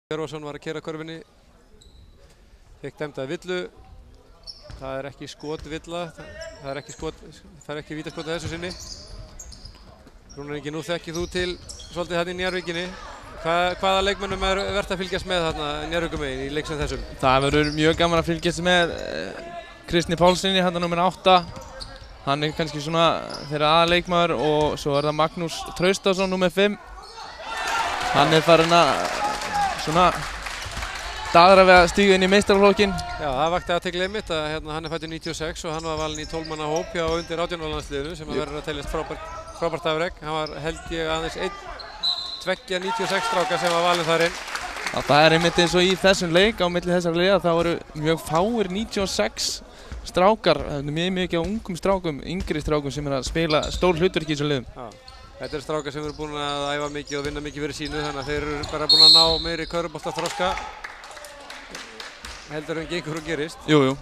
Hjörvarsson var að keyra körfunni, fekk dæmda villu. Það ekki skotvilla, það ekki vítaskot að þessu sinni. Rúnar Ingi, nú þekkir þú til svolítið hérna í Njarðvíkinni. Hvaða leikmönnum verðt að fylgjast með þarna Njarðvíkurmegin í leik sem þessum? Það verður mjög gaman að fylgjast með Kristni Pálssyni, hérna númer 8. Hann kannski svona þeirra aðaleikmaður og svo það Magnús Traustason, númer 5. Hann farinn að svona daðra við að stíga inn í meistaraflokkinn. Já, það vakti athygli einmitt að hann fæddur 96 og hann var valinn í 12 manna hóp hjá undir 18 landsliðinu sem verður að teljast frábært afrek. Hann var held ég aðeins 96 stráka sem var valinn þar inn. Já, það einmitt eins og í þessum leik á milli þessara liða, það voru mjög fáir 96 strákar, mjög mikið af ungum strákum, yngri strákum sem að spila stór hlutverk í þessum liðum. Já. Þetta strákar sem eru búin að æfa mikið og vinna mikið fyrir sínu, þannig að þeir eru bara búin að ná meiri körfuboltaþroska heldur en gengur og gerist. Jú.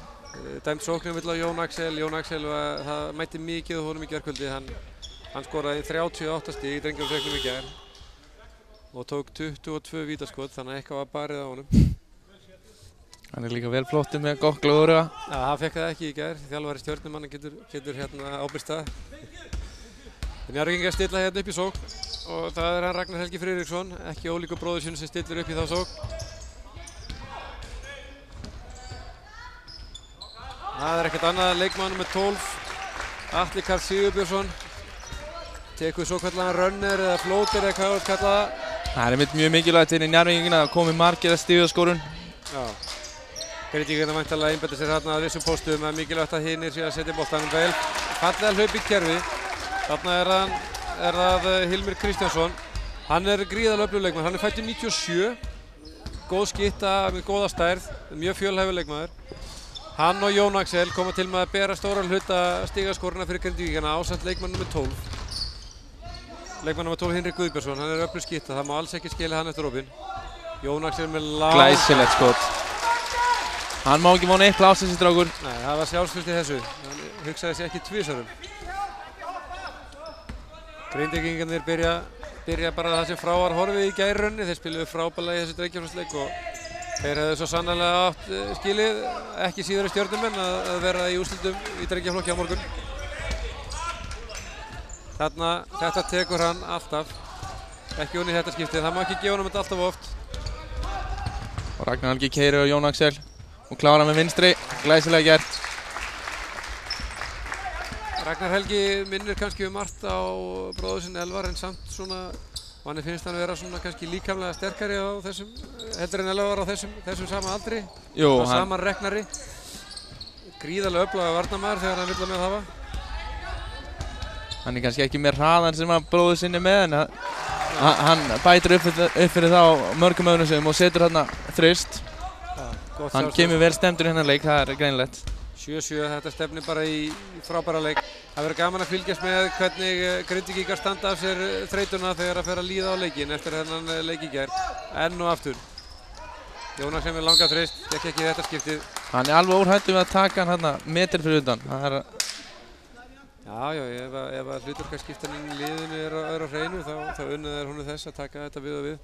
Dæmt sóknum vill á Jón Axel. Jón Axel, það mætti mikið og honum í gærkvöldi. Hann skoraði 38 stig í drengjaflokksleiknum í gær og tók 22 vítaskot, þannig að eitthvað var barið á honum. Hann líka vel flottur með gott glóðurga. Já, hann fekk það ekki í gær. Þjálfari Stjörnumanna getur ábyrgst það. Njarðvíkingar stilla hérna upp í sókn og það hann Ragnar Helgi Friðriksson, ekki ólíkur bróður sinn sem stillir upp í þá sókn. Það ekkert annað leikmann með 12, Atli Karl Sigurbjörnsson, tekur svo kallaðan runner eða floater eða hvað við kalla það. Það einmitt mjög mikilvægt fyrir Njarðvíkingana að komi margir að stigastórun. Já, Grindvíkingarnir væntanlega einbeita sér þarna að vissum póstum, það mikilvægt að hinir sé að setja boltanum vel. Fallega hlaup í kerfi. Þarna það Hilmir Kristjánsson. Hann gríðarlega öflugur leikmaður, hann fæddur 97, góð skytta með góða stærð, mjög fjölhæfur leikmaður. Hann og Jón Axel koma til með að bera stóran hluta stigaskoruna fyrir Grindvíkingana ásamt leikmann nr. 12. Leikmann nr. 12 Hinrik Guðbjörnsson, hann öflug skytta, það má alls ekki skilja hann eftir opinn. Jón Axel með glæsilegt skot. Hann má ekki vona eitt pláss þessi strákur. Nei, það var sjálfsfyllt í þessu, hann hugsaði sér ekki tvisarum. Grindvíkingarnir byrja bara það sem frá var horfið í gærrunni. Þeir spiluðu frábærlega í þessu drengjaflokksleik og þeir hefðu svo sannarlega átt skilið, ekki síður Stjörnumenn, að vera í úrslitum í drengjaflokki á morgun. Þetta tekur hann alltaf, ekki hún í þetta skiptið. Það má ekki gefa honum þetta alltaf oft. Og Ragnar Helgi keyrir á Jón Axel og klárar með vinstri, glæsilega gert. Ragnar Helgi minnir kannski margt á bróður sinn Elvar en samt svona, manni finnst hann vera svona kannski líkamlega sterkari á þessum, heldur en Elvar á þessum sama aldri. Jú, saman reknari. Gríðarlega öflugur varnarmaður þegar hann vill að með hafa. Hann kannski ekki með hraðan sem að bróður sinni með en hann bætir upp fyrir þá mörgum öðrum sem og setur þarna þrist. Hann kemur vel stemdur í hennar leik, það greinilegt. 7-7, þetta stefnir bara í frábæra leik. Það verður gaman að fylgjast með hvernig Grindvíkingar standa af sér þreytuna þegar að fer að líða á leikinn eftir þennan leik í gær. Enn og aftur. Jónas sem langa þrist, gekk ekki þetta skiptið. Hann alveg óhættur við að taka hann hérna metr fyrir utan. Já, ef að hlutverkaskiptan inn í liðinu er á hreinu þá unnið honum þess að taka þetta við og við.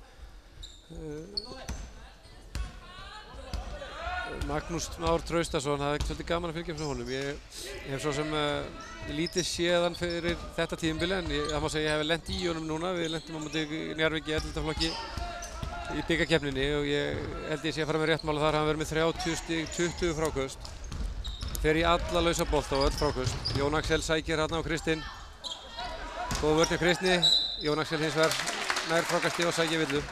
Magnús Már Traustason, það ekki svolítið gaman að fylgja frá honum. Ég hef svo sem lítið séðan fyrir þetta tímabili en það má segja ég hef lent í honum núna. Við lentum á móti Njarðvík í 11. flokki í bikarkeppninni og ég held ég sé að fara með réttmála þar. Hann verið með 30 stig, 20 fráköst. Fer í alla lausa bolta og öll fráköst. Jón Axel sækir hérna á Kristinn. Góð vörn hjá Kristni. Jón Axel hins vegar nær frákasti og sækir villu.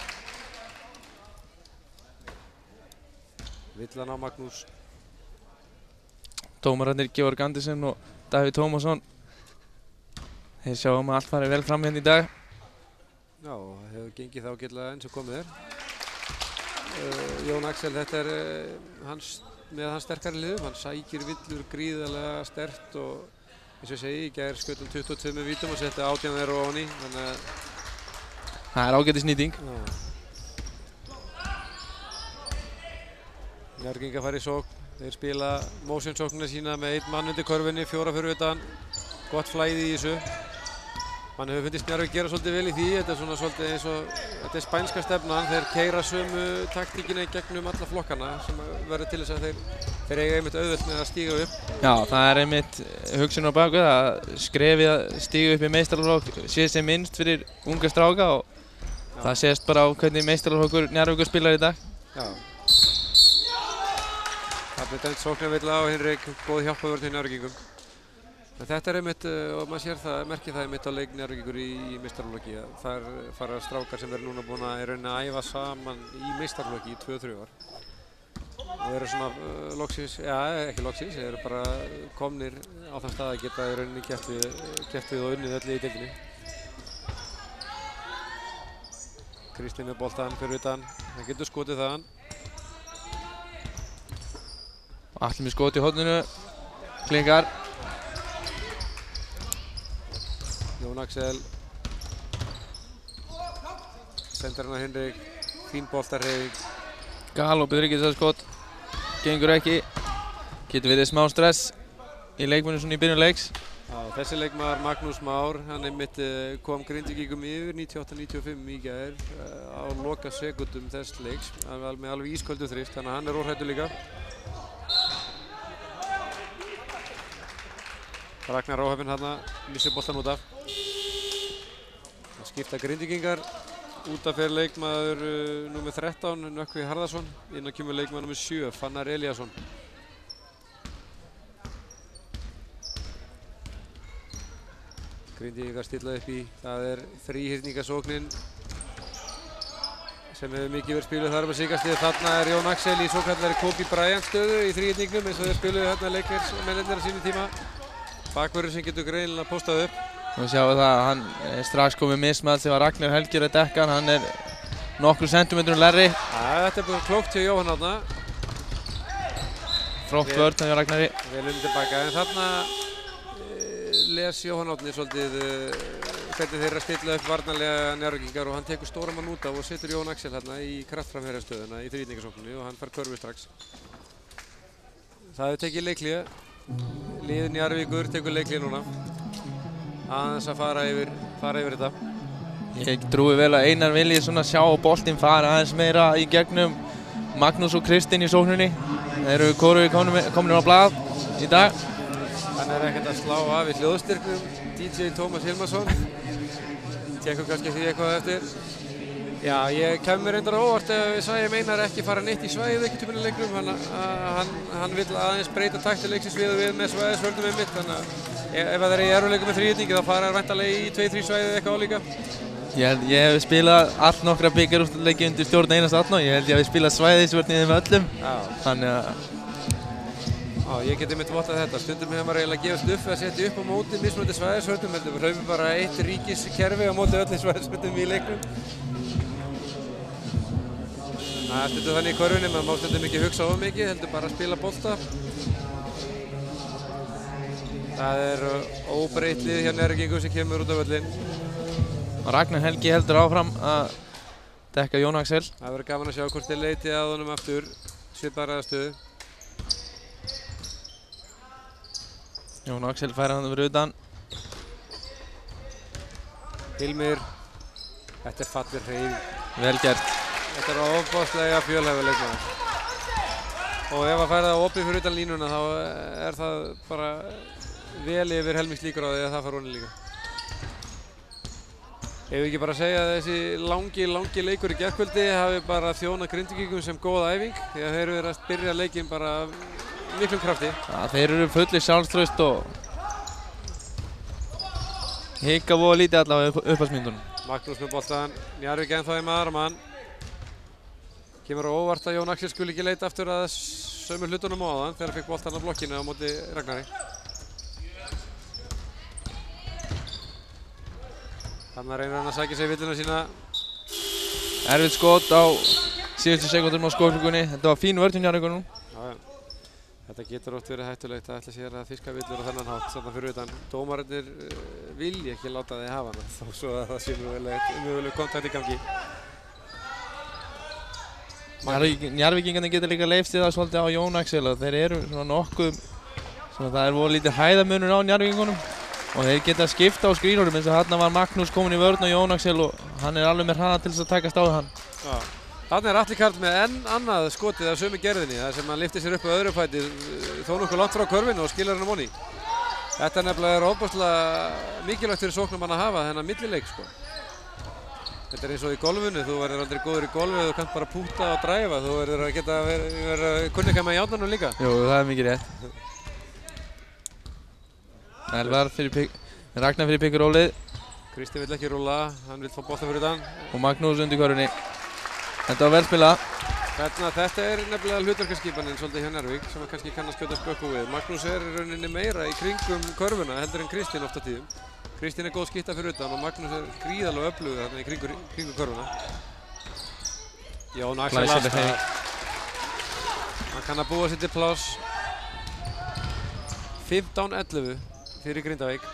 Villan á Magnús. Dómararnir Georg Andersen og Davíð Tómasson. Þeir sjáum að allt fari vel fram hérna í dag. Já, hefur gengið þá gillega eins og komið er. Jón Axel, þetta með hans sterkari liðum. Hann sækir villur gríðarlega sterkt og eins og ég segi, í gær skutum 22 með vítum og setti 18 þeirra ofan í. Það ágætis nýting. Njarðvíkingar fara í sókn, þeir spila motion sóknina sína með einn mann undir körfunni, 4 fyrir utan, gott flæði í þessu. Man hefur fundist Njarðvík gera svolítið vel í því, þetta svona svolítið eins og, þetta spænska stefnan, þeir keyra sömu taktíkina í gegnum alla flokkana sem verður til þess að þeir eiga einmitt auðvelt með að stíga upp. Já, það einmitt hugsun á baku að skrefið að stíga upp í meistaraflokk sé sem minnst fyrir unga stráka og það sést bara á hvernig meistaraflokkur Njarðvíkur spilar í dag. Já. Það blir dæmt sóknarvilla á Hinrik, góð hjálpavörn hjá Njarðvíkingum. Þetta einmitt, og maður sér það, merkir það einmitt á leik Njarðvíkur í meistaraflokki. Þar fara strákar sem eru núna búin að æfa saman í meistaraflokki í 2-3 ár. Og eru svona loksins, ekki loksins, þeir eru bara komnir á þann stað að geta í rauninni keppt við og unnið öllu í deildinni. Kristinn með boltann fyrir utan, hann getur skotið þaðan. Atli með skot í horninu, Klingar. Jón Axel sendir hann að Hinrik, fín boltarhreyfing. Galopið Ríkisarskot, gengur ekki. Getur verið smá stress í leikmönnum svona í byrjun leiks. Já, þessi leikmaður Magnús Már, hann einmitt kom Grindvíkingum yfir 98-95 í gær á loka sekundum þess leiks með alveg ísköldu þrist, þannig að hann óhræddur líka. Ragnar óheppinn þarna, missir boltan út af. Það skipta Grindvíkingar. Út af fyrir leikmaður númer 13, Nökkvi Harðarsson. Inn á kemur leikmaður númer 7, Fannar Elíasson. Grindvíkingar stilla upp í, það þríhyrningasóknin sem hefur mikið verið spiluð þar með síkastið. Þarna Jón Axel í svokallari Kobe Bryant stöðu í þríhyrningnum eins og þeir spiluðu hérna leikmennirnir á sínum tíma. Bakvörður sem getur greinilega postað upp. Við sjáum það að hann strax komið mismað sem var Ragnar Helgi að dekka hann. Hann nokkru sentimetrum lærri. Þetta búið klókt hjá Jóhann þarna. Flott vörn hjá Ragnari. Vel undir tilbaka, en þarna les Jóhann Árni svolítið hvernig þeir að stilla upp varnarlega Njarðvíkingar og hann tekur stóra mann út af og setur Jón Axel hérna í kraftframherjastöðuna í þríhyrningasókninni og hann fær körfu strax. Það hefur tekið leikhlé. Liðið Njarðvíkur tekur leikhlé núna. Aðeins að fara yfir þetta. Ég trúi vel að Einar vilji svona sjá boltinn fara aðeins meira í gegnum Magnús og Kristinn í sókninni. Þeir eru hvorugir komnir á blað í dag. Hann ekkert að slá af í hljóðstyrknum, DJ Tómas Hilmarsson. Tekur kannski því eitthvað eftir. Já, ég kem mér reyndar á óvart ef við sæjum Einar ekki fara neitt í svæðið einhvern tímann í leiknum. Hann vill aðeins breyta takti leiksins við og við með svæðisvörnum einmitt. Þannig að ef það er í erfiðleikum með þríhyrningi þá fara þær væntanlega í 2-3 svæðið eitthvað álíka. Ég hef spilað allt nokkra bikarúrslitaleiki undir stjórn Einars Árna og ég held ég hafi spilað svæðisvörnið með öllum. Þannig að ég geti mitt vottað þetta. Stundum hefur maður eiginlega gefast upp að setja upp á móti mismunandi svæðisvörnum. Við hlaupum bara eitt ríkiskerfi á móti öllum svæðisvörnum í leiknum. Það er stundum þannig í körfunni, maður má stundum ekki hugsa of mikið, heldur bara að spila bolta. Það er óbreytt lið hjá Njarðvíkingum sem kemur út af völlinn. Ragnar Helgi heldur áfram að dekka Jón Axel. Það verður gaman að sjá hvort þeir leiti að honum aftur, svipaðra stöðu. Jón Axel fær hann fyrir utan. Hilmir, þetta er falleg hreyfing. Vel gert. Þetta er ofboðslega fjölhæfur leikmaður. Og ef að færa það opið fyrir utan línuna þá er það bara vel yfir helmings líkur á því að það fara honum líka. Ef við ekki bara segja að þessi langi leikur í gærkvöldi hafi bara þjónað Grindvíkingum sem góð æfing því að þeir eru verið að byrja leikinn bara miklum krafti. Ja, þeir eru fullir sjálfstraust og hika voða lítið allavega upphafsmyndunum. Magnús með boltan, Njarðvík ennþá í maður mann. Kemur á óvart að Jón Axel skuli ekki leita aftur að sömu hlutunum á áðan þegar hann fikk boltan á blokkinu á móti Ragnari. Þannig reynir hann að sækja sig villuna sína. Erfitt skot á síðustu sekundum á skóklukkunni. Þetta var fín vörn hjá Njarðvíkunum. Þetta getur oft verið hættulegt að ætla sér að fiska villur á þennan hátt þarna fyrir utan. Dómararnir vilja ekki láta þig hafa hana þó svo að það sé möguleg kontakt í gangi. Njarðvíkingarnir getur líka leifst það svolítið á Jón Axel og þeir eru svona nokkuð það er voru lítið hæðamunur á Njarðvíkingunum. Og þeir geta skipta á skrínunum eins og þarna var Magnús komin í vörn og Jón Axel og hann alveg með hraða til þess að takast á við hann. Já. Þarna Atli Karl með enn annað skotið af sömu gerðinni þar sem hann lyftir sér upp á öðru fæti þó nokkuð langt frá körfinu og skilar hann á móni. Þetta nefnilega ofboðslega mikilvægt fyrir sóknarmann að hafa þennan millileik sko. Þetta eins og í golfinu, þú verður aldrei góður í golfi þú kannt bara púta og dræfa, þú verður að geta verið kunningað með járnanum líka. Jú, það mikið rétt. Elvar Ragnar fyrir pikurólið. Kristi vill ekki rúlla, hann vill fá boltan fyrir utan. Og Magnús undir körfunni. Þetta var vel spilað. Þetta er nefnilega hlutverkaskipanin svolítið hjá Njarðvík sem kannski kann að skjóta spökku við. Magnús í rauninni meira í kringum körfuna heldur en Kristinn oft á tíðum. Kristinn góð skytta fyrir utan og Magnús gríðarlega öflugur þarna í kringum körfuna. Jón Axel Asta. Hann kann að búa sér til pláss. 15-11 fyrir Grindavík.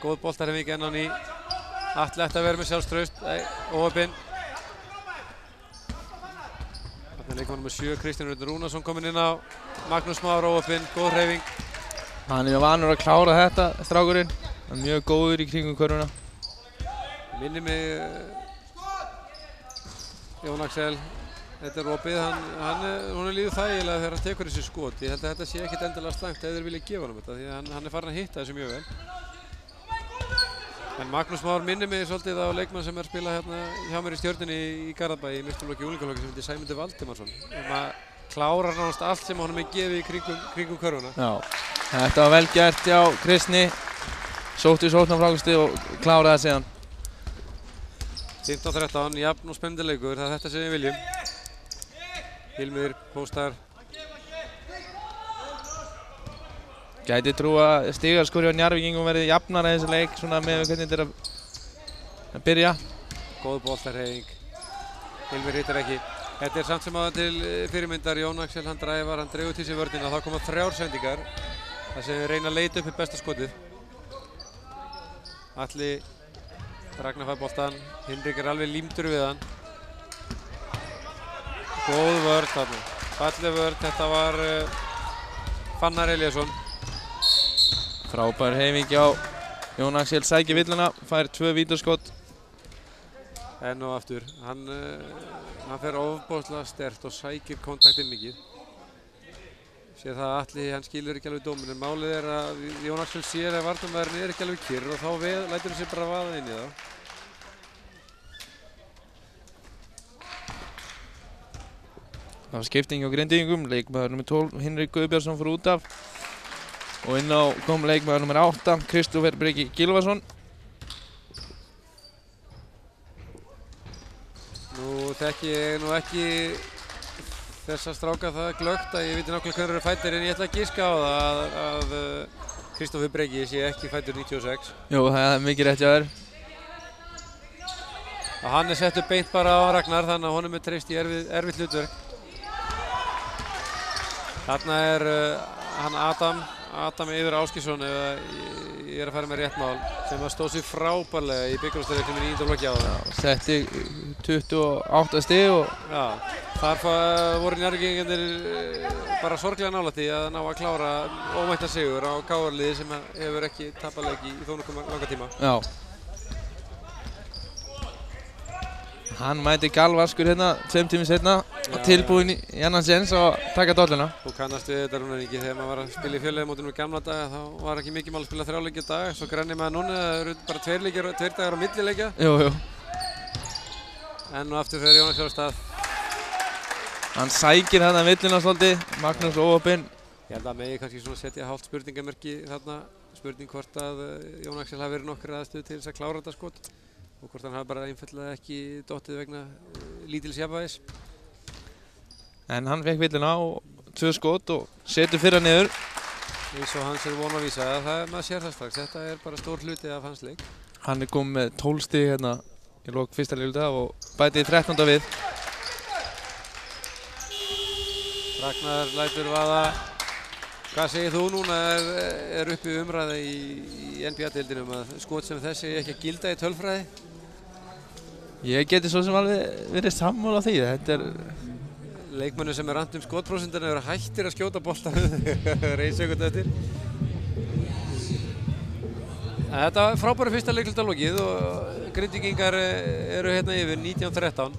Góð boltarhefing enn á ný. Atli ætti að vera með sjálfstraust. Óöpinn. Þarna leikmann nr. 7, Kristján Örn Rúnarsson kominn inn á. Magnús Már óöpinn, góð hreyfing. Hann er vanur að klára þetta, strákurinn. Hann er mjög góður í kringum körfuna. Minni mig Jón Axel. Þetta er opið, hún líður þægilega þegar hann tekur þessi skot. Ég held að þetta sé ekkert endilega slæmt ef þeir vilja gefa honum þetta því að hann er farin að hitta þessu mjög vel. En Magnús Már minnir mig svolítið á leikmann sem er að spila hérna hjá mér í Stjörnunni í Garðabæ í meistaraflokki unglingaflokki sem heitir Sæmundur Valdimarsson. Klárar nánast allt sem honum er gefið í kringum körfuna. Já, þetta var vel gert hjá Kristni. Sótti sóknarfrákastið og kláraði það síðan. 15-13, jafn og spennandi leikur, það er þetta sem við viljum. Hilmir póstar. Gæti trú að stigaskori á Njarðvíkingum verið jafnara í þessu leik svona með hvernig þetta er að byrja. Góð boltarhreyfing. Hilmir hittar ekki. Þetta er samt sem áður til fyrirmyndar. Jón Axel hann dræfar, hann dregur til sér vörnina. Það koma 3 sendingar. Það sem reyna að leita upp í besta skotið. Atli Ragnar fær boltan. Hinrik er alveg límdur við hann. Góð vörn þarna. Falleg vörn. Þetta var Fannar Eliasson. Frábær hreyfing hjá Jón Axel sækir villuna, fær 2 vítaskot. Enn og aftur. Hann fer ofboðslega sterkt og sækir kontaktinn mikið. Sér það að Atli, hann skilur ekki alveg dóminn, en málið er að Jón Axel sér að varnarmaðurinn er ekki alveg kyrr og þá lætur hann sér bara vaða inn í það. Það var skipting á Grindvíkingum, leikmaður nr. 12 Hinrik Guðbjörnsson fór út af. Og inn á kom leikmaður nr. 8 Kristófer Breki Gylfason. Nú þekki ég nú ekki þessa stráka það glöggt að ég viti nákvæmlega hvernig eru fæddir en ég ætla að giska á það að Kristófer Breki sé ekki fæddur 96. Jú, það er mikið rétt hjá þér. Og hann er settur beint bara á Ragnar þannig að honum er treyst í erfitt hlutverk. Þarna er hann Adam Yfir Áskilsson ef ég er að fara með rétt mál sem stóð sig frábærlega í bikarúrslitaleiknum í 9. flokki áðan. Setti 28 stig og... Já, þar voru Njarðvíkingarnir bara sorglega nálægt því að ná að klára ómæntan sigur á KR-liði sem hefur ekki tapað leik í þó nokkuð langa tíma. Já. Hann mæti galvaskur hérna 2 tímum seinna og tilbúinn í annan séns að taka dolluna. Þú kannast við þetta Rúnar Ingi, þegar maður var að spila í fjölliðamótinu í gamla daga þá var ekki mikið mál að spila 3 leiki á dag, svo grennir maður núna, það eru bara 2 dagar á milli leikja. Jú. Enn og aftur fer Jón Axel af stað. Hann sækir þarna villuna svolítið, Magnús óopinn. Ég held að megi kannski svona setja hálft spurningamerki þarna, spurning hvort að Jón Axel hafi verið nokkur aðstöðu til þess að klára þetta skot. Og hvort hann hafi bara einfaldlega ekki dottið vegna lítils jafnvægis. En hann fekk villuna og 2 skot og setur fyrra niður. Eins og hans er von að vísa að maður sér það strax. Þetta er bara stór hluti af hans leik. Hann er komið með 12 stig hérna í lok fyrsta leikluta og bætið 13. við. Ragnar lætur vaða. Hvað segir þú núna er uppi umræða í NBA-deildinum að skot sem þessi ekki að gilda í tölfræði? Ég geti svo sem alveg verið sammála á því. Þetta er... Leikmönnum sem er rand skotprósentina eru hættir að skjóta bolta 1 sekúndu eftir. Þetta var frábæri fyrsta leikluta lokið og Grindvíkingar eru hérna yfir 19-13.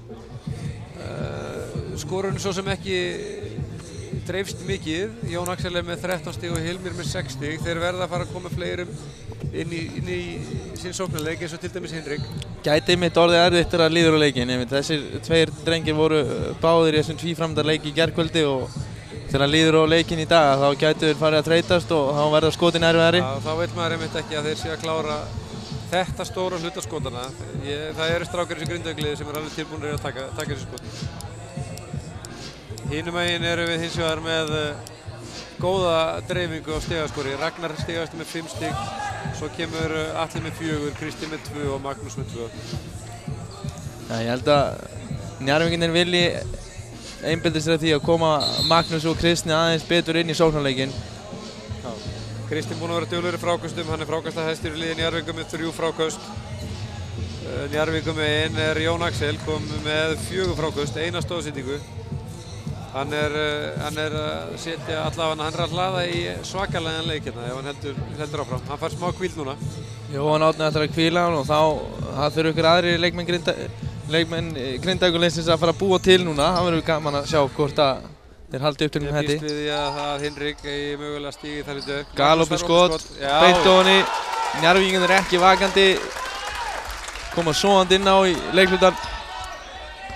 Skorun svo sem ekki dreifst mikið. Jón Axel er með 13 stig og Hilmir með 6 stig. Þeir verða að fara að koma fleirum inn í sinn sóknarleik eins og til dæmis Hinrik. Gæti mitt orðið erfitt að líður á leikinn. Þessir tveir drengir voru báðir í þessum tvíframdarleik í gærkvöldi og þegar líður á leikinn í dag þá gætu þeir farið að þreytast og þá verða skotin erfiðari. Já, þá veit maður einmitt ekki að þeir séu að klára þetta stóra hluta skotana. Það eru strákar í þessu Grindavík-liði sem eru alveg tilbúinir að taka þessu skot. Hinum megin erum við hins vegar með góða dreifingu á stigaskori. Ragnar stigast með 5 stig, svo kemur Atli með 4, Kristi með 2 og Magnús með 2. Já, ég held að Njarðvíkingar vilji einbeita sér að því að koma Magnús og Kristni aðeins betur inn í sóknarleikinn. Kristinn búinn að vera duglegur í fráköstum, hann er frákastahæstur í liði Njarðvíkur með 3 fráköst. Njarðvíkur megin er Jón Axel, kom með 4 fráköst, 1 stóðsendingu. Hann er að setja allavega, hann er að hlaða í svakalega leik hérna ef hann heldur áfram. Hann fær smá hvíld núna. Jóhann Árni ætlar að hvíla hann og það þurfa ykkur aðrir leikmenn Grindavíkurliðsins að fara að búa til núna. Það verður gaman að sjá hvort að þeir haldi upp til um hætti. Ég býst við því að Hinrik eigi mögulega stígi þar í dög. Galoppi skot, beint ofan í. Njarðvíkingar er ekki vakandi. Koma sofandi inn á í leiklutan.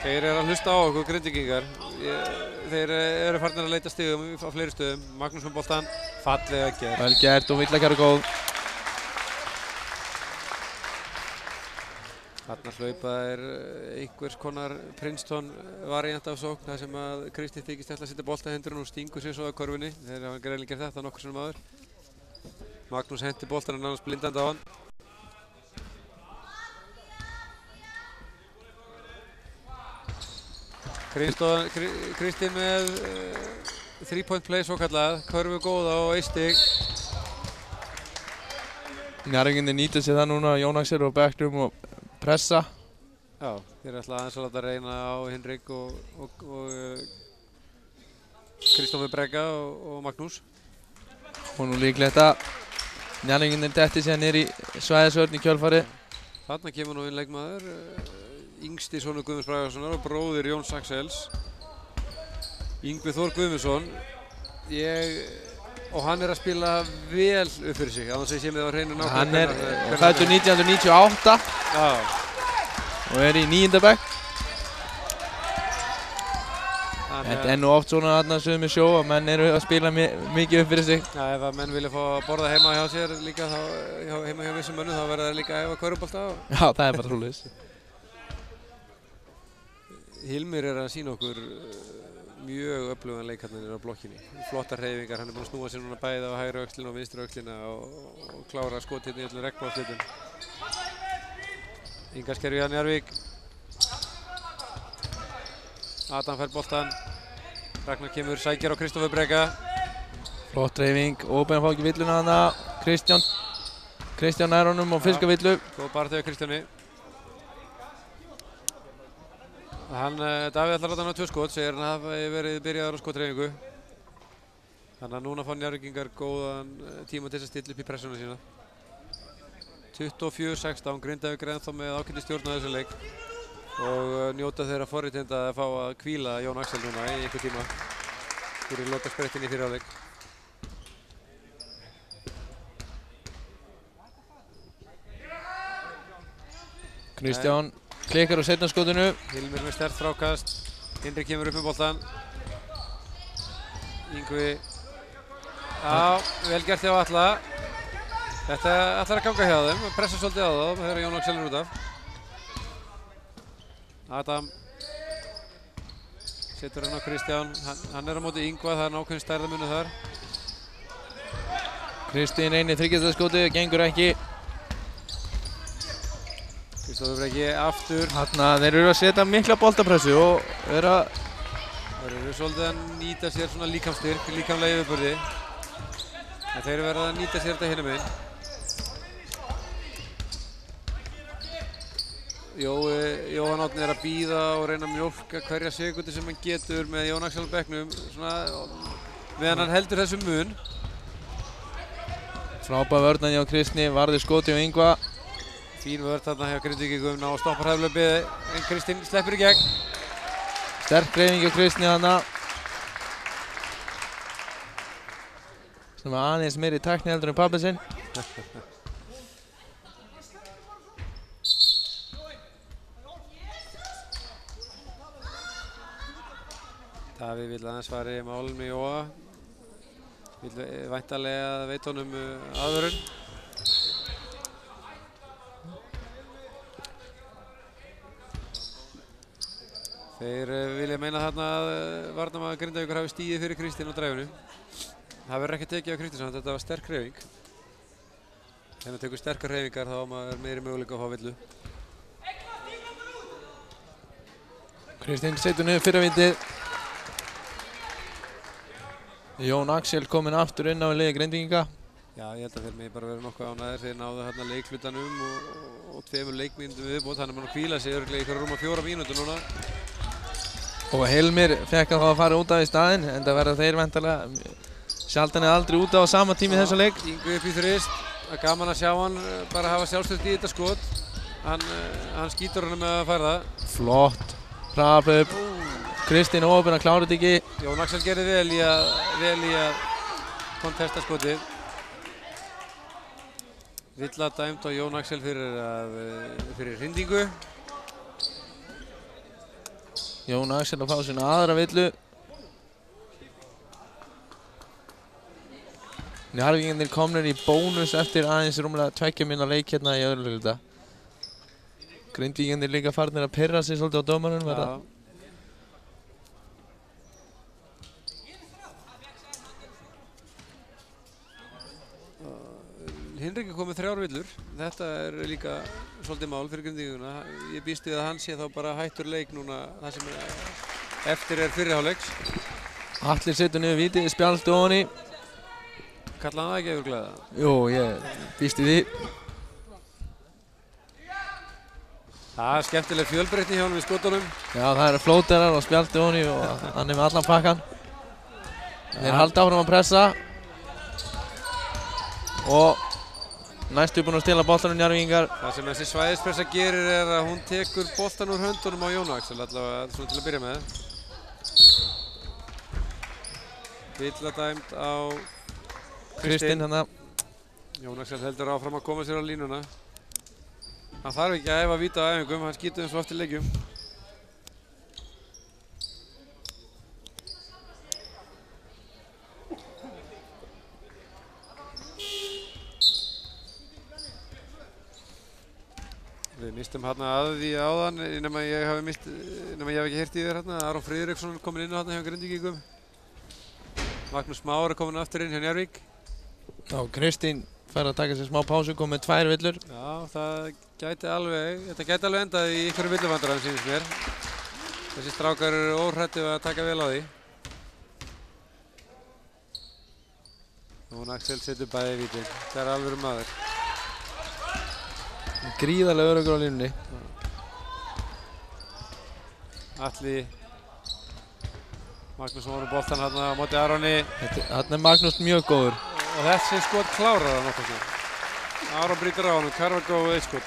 Þeir eru að hlusta á okkur Grindvíkingar. Þeir eru farnir að leita stigum á fleiri stöðum. Magnús með boltan, fallega gert. Vel gert og Villakar er góð. Þarna hlaupa einhvers konar Princeton variant af sókn þar sem að Kristi þykist ætla að setja bolta í hendurinn og stingur sér svo að korfinni. Þeir hafa greinilega gert þetta nokkur sinnum áður. Magnús hendi boltann nánast blindandi á hann. Kristi með 3-point play svo kallað, korfu góða og 1 stig. Njarðvíkingar nýta sér það núna, Jón Axel og bekknum og pressa. Já, þeir ætla aðeins að láta reyna á Hinrik og Kristófer Bregga og Magnús. Og nú líklegt að Njarðvíkingar detti sér niður í svæðisvörn í kjölfarið. Þarna kemur nú inn leikmaður, yngsti sonur Guðmunds Bragasonar og bróðir Jóns Axels, Yngvi Þór Guðmundsson. Og hann er að spila vel upp fyrir sig, annars sé ég með það á hreinu nákvæmlega. Hann er fæddur 1998 og er í 9. bekk. Þetta er nú oft svona þarna suðum í sjó að menn eru að spila mikið upp fyrir sig. Já, ef að menn vilja fá að borða heima hjá sér líka, heima hjá vissum mönnum, þá verða þeir líka að æfa körfubolta. Já, það er bara svoleiðis. Hilmir er að sýna okkur mjög öflugan leik hérna á blokkinni. Flottar hreyfingar, hann er búinn að snúa sér núna bæði á hægri öxlina og vinstri öxlina og klára skot hérna í öllum regnbogaðslitum. Ingarskerfi hjá Njarðvík. Adam fær boltan. Ragnar kemur, sækjar á Kristófer Bregga. Flott hreyfing, óbein að fá ekki villuna þarna. Kristján nær honum og fiskar villu. Góð baráttu hjá Kristjáni. Davíð ætlar að láta hann á 2 skot, segir hann hafi verið byrjaður á skothreyfingu. Þannig að núna fá Njarðvíkingar góðan tíma til að stilla upp í pressuna sína. 24-16, Grindavík er ennþá með ágætis stjórn á þessum leik og njóta þeirra forréttinda að fá að hvíla Jón Axel núna í einhver tíma fyrir lokasprettin í fyrri hálfleik. Kristján klikkar á seinna skotinu. Hilmir með sterkt frákast. Hinrik kemur upp með boltan. Yngvi. Já, vel gert hjá Atla. Þetta ætlar að ganga hjá þeim. Pressa svolítið á þá þegar Jón Axel er út af. Adam setur hann á Kristján. Hann er á móti Yngva, það er nákvæmlega stærðarmunur þar. Kristinn reynir þriggjastaskotið, gengur ekki. Kristófer Breggi aftur. Þarna þeir eru að setja mikla boltapressu og þeir eru svolítið að nýta sér svona líkamsstyrk, líkamlega yfirburði. En þeir eru verið að nýta sér þetta hinum einn. Jóhann Árni er að bíða og reyna að mjólka hverja sekundi sem hann getur með Jón Axel á bekknum, svona meðan hann heldur þessum mun. Frábær vörn hjá Kristni, varði skoti og Yngva. Fín vörn þarna hjá Grindvíkingum, ná að stoppa hræflaupið, en Kristinn sleppur í gegn. Sterk hreyfing hjá Kristni þarna. Sem var aðeins meiri tækni heldur en pabbi sinn. Davíð vill aðeins fara í málum með Jóa. Vill væntanlega veit honum aðvörun. Þeir vilja meina þarna að varnarmaður Grindavíkur hafi stigið fyrir Kristinn á dræfinu. Það verður ekki tekið á Kristinsson, þetta var sterk hreyfing. Þegar maður tekur sterkar hreyfingar þá maður meiri möguleika að fá villu. Kristinn setur niður fyrravítið. Jón Axel kominn aftur inn á liði Grindvíkinga. Já, ég held að þeir megi bara vera nokkuð ánægðir. Þeir náðu hérna leiklutanum og 2 leikmínútum viðbót. Hann er mann að hvíla sig örugglega í ykkur rúma 4 mínútur núna. Og Hilmir fekk að fara út af í staðinn, en það verða þeir væntanlega sjaldan eða aldrei út á sama tími þessa leik. Yngvi upp í þrist. Það er gaman að sjá hann bara hafa sjálfstöðst í þetta skot. Hann skýtur hann með að færa það. Flott. Hraðahlaup. Kristinn ofinn að klára þetta ekki. Jón Axel gerði vel í að kontesta skotið. Villa dæmt á Jón Axel fyrir hrindingu. Jón Axel að fá sína aðra villu. Njarðvíkingarnir komnir í bónus eftir aðeins rúmlega 2 mínútna leik hérna í öðru hluta. Grindvíkingarnir líka farnir að pirra sig svolítið á dómaranum. Hinrik er komið 3 villur. Þetta er líka svolítið mál fyrir Grindvíkinguna. Ég býst við að hann sé þá bara hættur leik núna það sem eftir er fyrri hálfleiks. Atli setur niður vítið, spjald ofan í. Kallaði hann það ekki örugglega? Jú, ég býst í því. Það er skemmtileg fjölbreytni hjá honum í skotunum. Já, það eru flóterar og spjaldi ofan í og hann er með allan pakkan. Þeir halda áfram að pressa. Og næstu búinn að stela boltanum Njarðvíkingar. Það sem þessi svæðispressa gerir er að hún tekur boltan úr höndunum á Jón Axel allavega svona til að byrja með. Villa dæmt á Kristinn hérna. Jón Axel heldur áfram að koma sér á línuna. Hann þarf ekki að æfa víta á æfingum, hann skýtur eins og eftir leikjum. Við mistum hérna að því áðan nema ég hef ekki heyrt í þér hérna. Aron Friðriksson kominn inn á hérna hjá Grindvíkingum. Magnús Már er kominn aftur inn hjá Njarðvík. Já, Kristinn fær að taka sér smá pásu, kom með 2 villur. Já, þetta gæti alveg endað í einhverju villuvandræðum sýnist mér. Þessi strákar eru óhrættir að taka vel á því. Jón Axel setur bæði vítin. Það er alvöru maður. Gríðarlega öruggur á línunni. Atli. Magnús var á boltan hérna á móti Aroni. Hérna er Magnús mjög góður. Og þessi skot klárar hann nokkuð svona. Aron brýtur á honum, Carvago og 1 skot.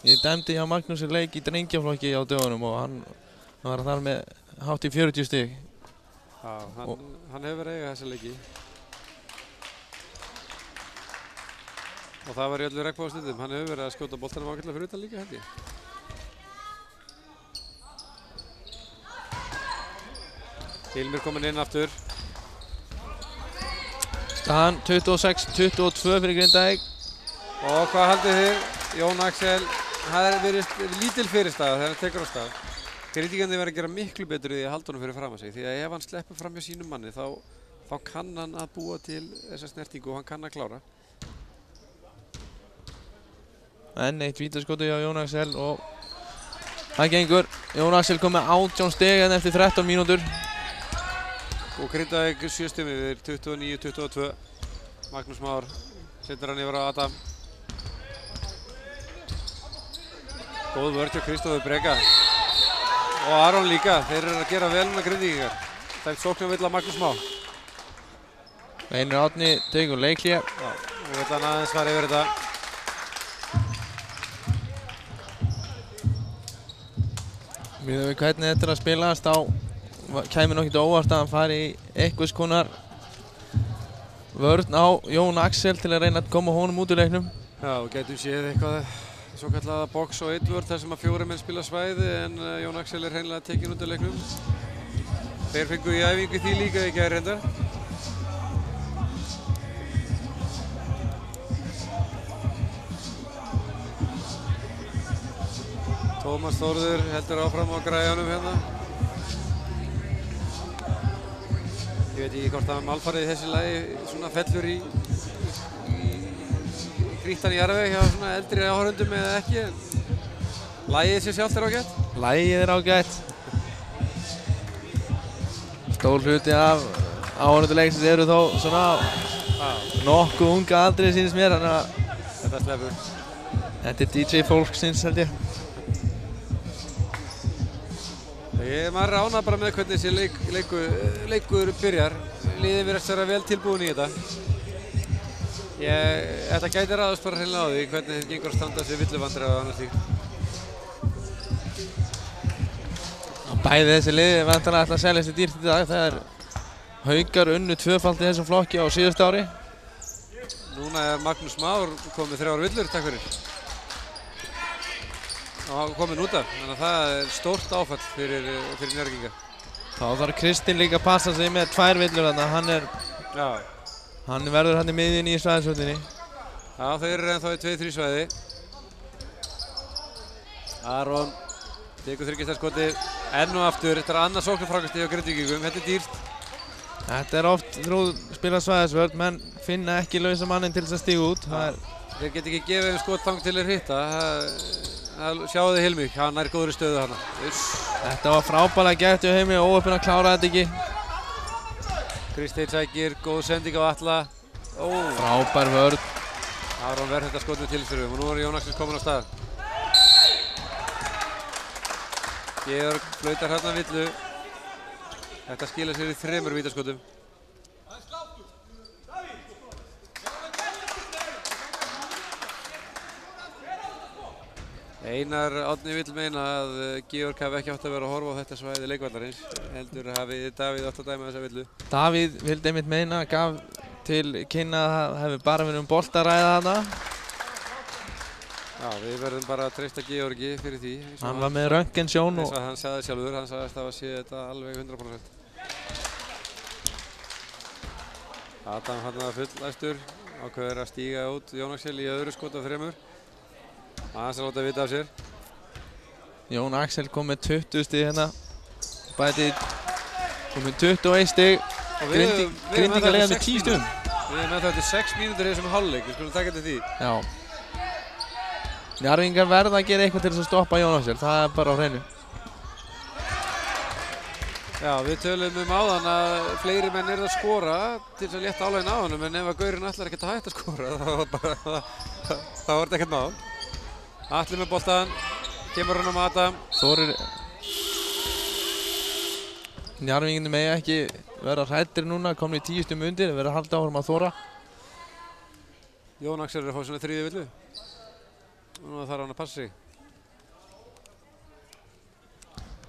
Ég dæmdi hjá Magnúsi leik í drengjaflokki á dögunum og hann var þar með hátt í 40 stig. Já, hann hefur verið að eiga þessa leiki. Og það var í öllu regnbogastundum. Hann hefur verið að skjóta boltanum ágætlega fyrir utan líka held ég. Hilmir kominn inn aftur. Staðan 26-22 fyrir Grindavík. Og hvað haldið þið? Jón Axel, það er verið lítil fyrirstaða þegar hann tekur á stað. Grindvíkingarnir verða að gera miklu betur í því að halda honum fyrir fram að sig. Því að ef hann sleppur fram hjá sínum manni þá kann hann að búa til þessa snertingu og hann kann að klára. Enn eitt vítaskoti hjá Jón Axel og það gengur. Jón Axel kom með 18 stig en eftir 13 mínútur. Og Grindavík 7 stig yfir 29-22. Magnús Már setur hann yfir á Adam. Góð vörn hjá Kristófer Brega. Og Aron líka. Þeir eru að gera vel með Grindvíkingar. Dæmt sóknarvill af Magnús Már. Einar Árni tekur leikhlé. Já, og vill hann aðeins fara yfir þetta. Miðað við hvernig þetta að spilast þá kæmi nokkið óvart að hann fari í einhvers konar vörn á Jón Axel til að reyna að koma honum út úr leiknum. Já, og gætum séð eitthvað svo kallaða box og eitt þar sem að 4 menn spila svæði en Jón Axel hreinlega tekinn út úr leiknum. Þeir fengu í æfingu því líka í gær reyndar. Tómas Þórður heldur áfram á græjanum hérna. Ég veit ekki hvort að málfarið í þessu lagi svona fellur í grýttan í jarðveg hjá svona eldri áhorfendum eða ekki, en lagið sér sjálft ágætt. Lagið ágætt. Stór hluti af áhorfenduleiksins eru þó svona nokkuð unga aldrei sýnist mér, þannig að þetta slefur. Þetta DJ fólksins held ég. Maður er ánægður bara með hvernig þessi leikur byrjar. Liðið virðast vera vel tilbúin í þetta. Þetta gæti ráðast bara hreinlega á því hvernig þeir gengur að standa sig villuvandræði og annað slíkt. Bæði þessi liði væntanlega ætla að selja þessi dýrt í dag. Það er Haukar unnu tvöfalt í þessum flokki á síðustu ári. Núna er Magnús Már komið 3 villur, takk fyrir. Og komin út af, þannig að það er stórt áfall fyrir Njarðvíkinga. Þá þarf Kristinn líka að passa sig með 2 villur þannig að hann verður hann í miðjunni í svæðisvöldinni. Já, þeir eru ennþá í 2-3 svæði. Aron tekur þriggjastaskotið enn og aftur. Þetta er annað sóknarfrákastið hjá Grindvíkingum, þetta er dýrt. Þetta er oft spilað svæðisvöld, menn finna ekki lausa mannin til þess að stíga út. Þeir get ekki gefið þeim skot þang til þeir hitta. Sjáu þið Hilmi, hann er góður í stöðu hana. Þetta var frábærlega gert hjá Hilmi, óheppinn að klára þetta ekki. Kristeinn sækir, góð sending á Atla. Frábær vörn. Aron verður þetta skot með tilþrifum og nú er Jón Axel kominn á stað. Georg flautar hérna villu. Þetta skilar sér í 3 vítaskotum. Einar Árni vill meina að Georg hafi ekki átt að vera að horfa á þetta svæði leikvallarins, heldur hafi Davíð átt að dæma þessa villu. Davíð vildi einmitt meina, gaf til kynna að það hefði bara verið bolta að ræða þarna. Já, við verðum bara að treysta Georgi fyrir því. Hann var með röntgensjón og hann sagði sjálfur, hann sagðist að sé þetta alveg 100%. Adam hann var fullæstur, ákveður að stíga út Jón Axel í öðru skot af 3. Aðeins að láta vita af sér. Jón Axel kom með 20 stig hérna. Bæti kom með 21 stig. Grindvíkingar leiða með 10 stigum. Við erum með þetta 6 mínútur í þessum hálfleik, við skulum taka þetta því. Já. Njarðvíkingar verða að gera eitthvað til þess að stoppa Jón Axel, það er bara á hreinu. Já, við tölum áðan að fleiri menn eru að skora til þess að létta álaginn á honum, en ef að gaurinn ætlar ekkert að hætta að skora, þá er þetta ekkert mál. Atli með boltan, kemur hann á Adam. Þórir Njarðvíkingarnir mega ekki vera hræddir núna, komnir í 10 stigum undir, verða að halda áfram að þóra. Jón Axel er að fá svona 3. villu. Og nú þarf hann að passa sig.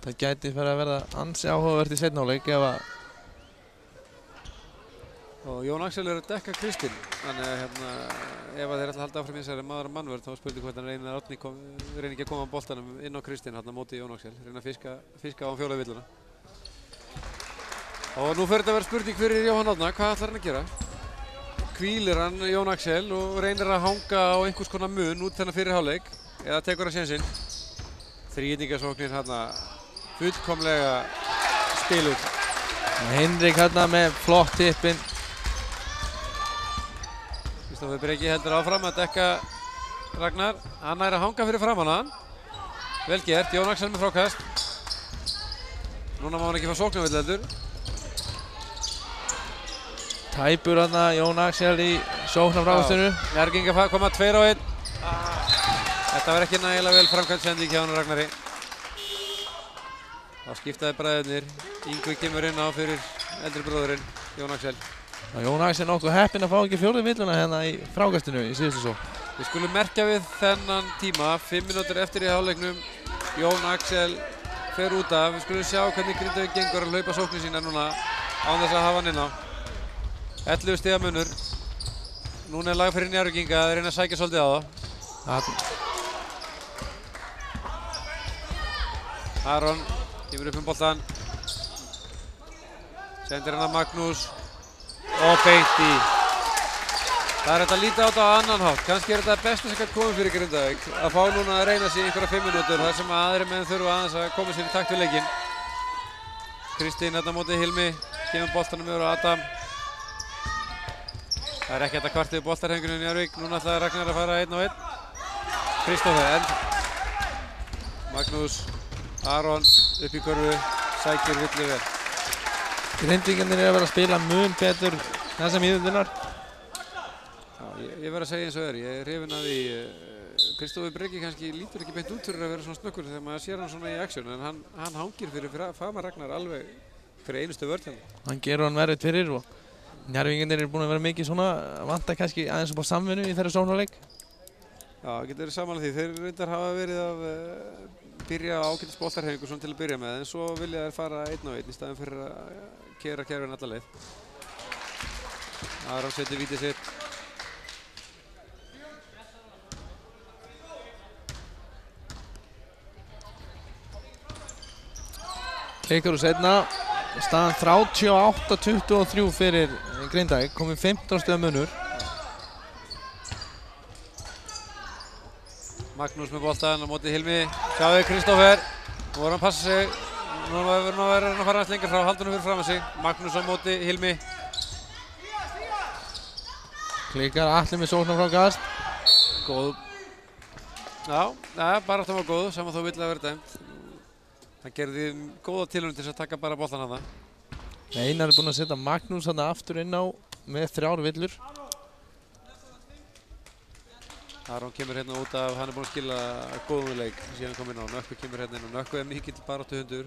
Það gæti fyrir að verða ansi áhugavert í seinni hálfleik ef að... Og Jón Axel er að dekka Kristinn, þannig að ef þeir ætla að halda áfram í þessari maður að mannvörð þá spurning hvort hann reynir ekki að koma á boltanum inn á Kristinn hérna á móti Jón Axel, reyna að fiska á hann 4 villuna. Og nú fer þetta að vera spurning fyrir Jóhann Árna, hvað ætlar hann að gera? Hvílir hann Jón Axel og reynir að hanga á einhvers konar mun út þennan fyrir hálfleik eða tekur hann sénsinn. Þríhyrningasóknin hérna fullkomlega spiluð. Hinrik hérna með flott tippinn. Kristoffer Breki heldur áfram að dekka Ragnar. Hann er að hanga fyrir framan hann. Vel gert, Jón Axel með frákast. Núna má hann ekki fá sóknarvill heldur. Tæpur hann Jón Axel í sóknarfrákastinu. Njarðvíkingar koma 2-1. Þetta var ekki nægilega vel framkvæmt sending hjá hann Ragnari. Þá skiptaði bræðurnir. Yngvi kemur inn á fyrir eldri bróðurinn, Jón Axel. Jón Axel nokkuð heppinn að fá ekki fjórðu villuna hérna í frákastinu í síðustu svo. Við skulum merkja við þennan tíma, 5 mínútur eftir í hálfleiknum. Jón Axel fer út af. Við skulum sjá hvernig Grindavík gengur að hlaupa sóknir sína núna án þess að hafa hann inn á. 11 stiga munur. Núna er lag fyrir Njarðvíkinga að reyna að sækja svolítið á það. Aron kemur upp boltan. Sendir hann að Magnús og beint í. Það er hægt að líta á þetta á annan hátt. Kannski er þetta besta sem kann koma fyrir Grindavík að fá núna að reyna sig í einhverja 5 mínútur þar sem aðri menn þurfa aðeins að koma sér í takt við leikinn. Kristín hérna á móti Hilmi, kemur boltanum yfir á Adam. Það er ekki hægt að kvarta við boltarhengunum í Njarðvík. Núna ætlaði Ragnar að fara 1 á 1. Kristófer en Magnús, Aron upp í körfu, sækir villu vel. Grindvíkingarnir eru að vera að spila mun betur þessar mínúturnar. Ég verð að segja eins og ég er hrifinn af því. Kristófer Breki kannski lítur ekki beint út fyrir að vera svona snöggur þegar maður sér hann svona í aksjón en hann hangir fyrir Fama Ragnar alveg fyrir einustu vörð hérna. Hann gerur hann verið fyrir og Njarðvíkingarnir eru búin að vera mikið svona vanta kannski aðeins upp á samvinnu í þeirra sóknarleik. Já, getur verið samanlega því. Þeir reyndar hafa verið að byrja á ágætis boltarhreyfingu svona til að byrja með en svo vilja þeir fara 1 á 1 í staðinn fyrir að keyra kerfin alla leið. Aron setur vítið sitt. Leikur úr seinna, staðan 38-23 fyrir Grindavík, komið 15 stiga munur. Magnús með boltan á móti Hilmi, sjáðu Kristófer, nú voru hann að passa sig, nú verður hann að fara aðeins lengra frá, haldur hann fyrir fram að sig, Magnús á móti Hilmi. Klikar Atli með sóknar frá kast. Góð. Já, bara það var góð, saman þó vill að vera dæmt. Hann gerði góða tilraun til þess að taka bara boltan hana. Einar er búinn að setja Magnús þarna aftur inn á með 3 villur. Aron kemur hérna út af, hann er búinn að skila góðum leik síðan hann kom inn á. Nökkvi kemur hérna inn og Nökkvi er mikill baráttuhundur.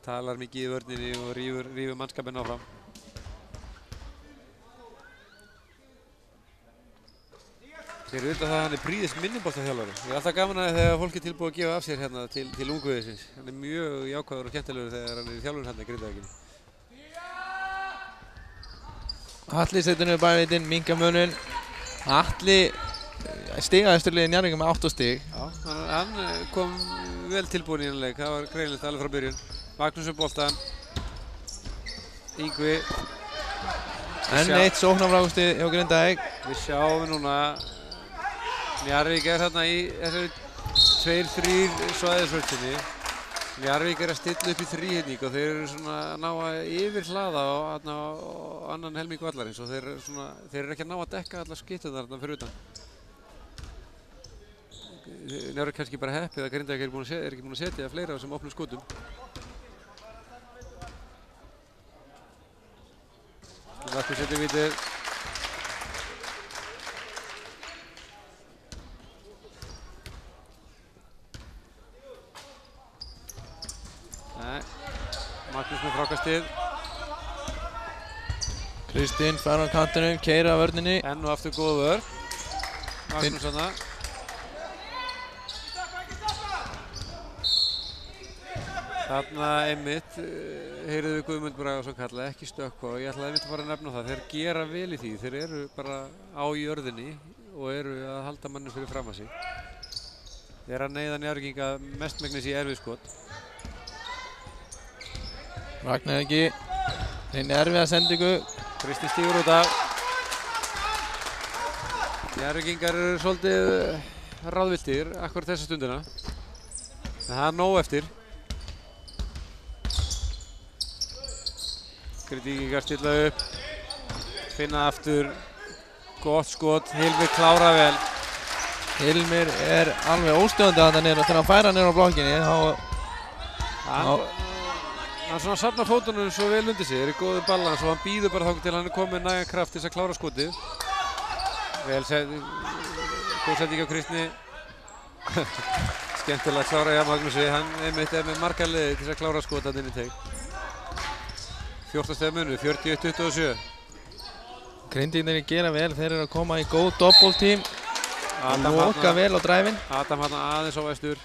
Talar mikið í vörninni og rífur mannskapinn áfram. Þeir vita það að hann er prýðis minniboltaþjálfari. Ég er alltaf gaman að þegar fólk er tilbúið að gefa af sér hérna til ungviðisins. Hann er mjög jákvæður og skemmtilegur þegar hann er í þjálfun hérna í Grindavíkinni. Atli setur niður bævitinn, minkar muninn. Atli stigaðistur liðið Njarðvíkinga með 8 stig. Já, hann kom vel tilbúinn í þennan leik. Það var greinilegt alveg frá byrjun. Magnús boltan. Yngvi. Enn eitt sóknarfrákusti hjá Grindavík. Við sjáum núna Njarðvík er hérna í þessari 2-3 svæðisvörðinni. Njarðvík er að stilla upp í þríhyrning og þeir eru svona að ná að yfirhlaða á annan helming vallarins og þeir eru ekki að ná að dekka allar skytturnar þarna fyrir utan. Njarðvík kannski bara heppið að Grindavík er ekki búin að setja fleira á þessum opnum skotum. Nökkvi setur vítið. Magnús með frákastið. Kristín fær á kantinum, keyrir af vörninni. Enn og aftur góð vörn. Magnús hana. Þarna einmitt heyrðu við Guðmund Bragason kalla ekki stökkva og ég ætlaði einmitt að fara að nefna það. Þeir gera vel í því. Þeir eru bara á jörðinni og eru að halda mannum fyrir fram að sig. Þeir eru að neyða Njarðvíkinga mestmegnis í erfiðskot. Ragnar ekki, reynir erfiða sendingu. Kristín stígur út af. Njarðvíkingar eru svolítið ráðvilltir akkurat þessa stundina. En það er nóg eftir. Grindvíkingar stilla upp. Finna aftur. Gott skot, Hilmir klára vel. Hilmir er alveg óstöðandi þarna niður og þegar hann færa niður á blokkinni Hann svona safnar fótunum svo vel undir sig, er í góðu balans og hann býður bara þangað til hann er komið með nægan kraft til þess að klára skotið. Vel góð sending á Kristni. Skemmtilega að klára hjá Magnúsi, hann einmitt er með marga liði til þess að klára skot þarna inn í teig. 14 stiga munur, 41-27. Grindvíkingarnir gera vel, þeir eru að koma í góð doppeltím og loka vel á dræfin. Adam hann aðeins á vestur.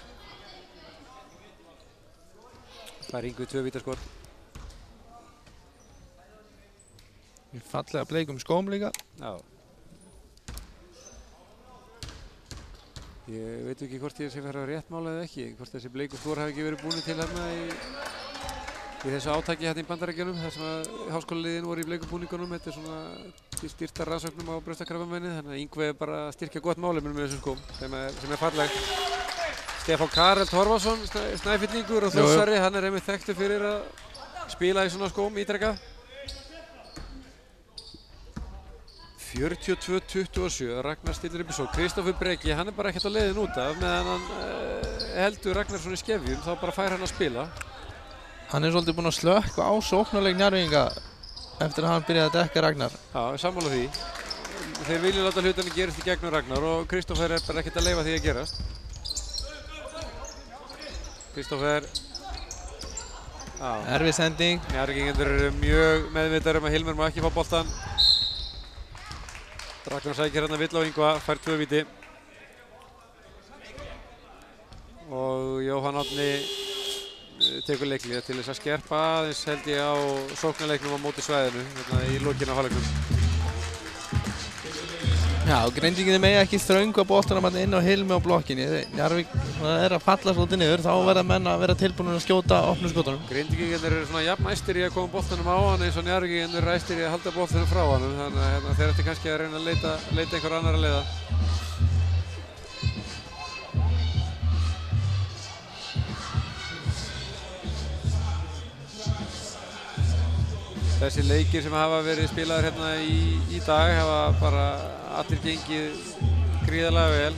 Það er Yngvi 2 vítaskot. Fallega bleikum skóm líka. Já. Ég veit ekki hvort ég sé vera rétt mála eða ekki, hvort þessi bleiku skór hafi ekki verið búin til hérna í þessu átaki hérna í Bandaríkjunum, þar sem að háskólaliðin voru í bleiku búningunum. Þetta er svona styrta rannsóknum á brjóstakrabbameini, þannig að Yngvi er bara að styrkja gott málefni með þessum skóm sem er falleg. Stefán Karel Torfason, Snæfellingur og Þórsari, hann er einmitt þekktur fyrir að spila í svona skóm ítrekkað. 42-27, Ragnar stillir upp í sókn. Kristoffer Breki, hann er bara ekkert á leiðin út af, meðan hann heldur Ragnarsson í skefjum, þá bara fær hann að spila. Hann er svolítið búinn að slökkva á sóknarleik Njarðvíkinga eftir að hann byrjaði að dekka Ragnar. Já, sammála því. Þeir vilja láta hlutinni gerast í gegnum Ragnar og Kristoffer er bara ekkert að leyfa því að gerast. Kristoffer. Erfið sending. Njarðvíkingarnir eru mjög meðvitaðir að Hilmar má ekki fá boltann. Ragnar sækir hérna vill á Yngva, fær 2 víti. Og Jóhann Árni tekur leiklið til þess að skerpa aðeins held ég á sóknarleiknum á móti svæðinu hérna í lokinu á hálfleiknum. Já, Grindvíkingarnir mega ekki þröngva boltanum inn á Hilmi á blokkinni. Njarðvík er að falla svolítið niður, þá verða menn að vera tilbúinir að skjóta opnum skotunum. Grindvíkingarnir eru svona jafn æstir í að koma boltanum á hann eins og Njarðvíkingarnir eru æstir í að halda boltanum frá hann. Þannig að hérna, þeir ættu kannski að reyna að leita einhver annar að leiða. Þessi leikir sem hafa verið spilaðir hérna í dag hafa bara allir gengið gríðarlega vel.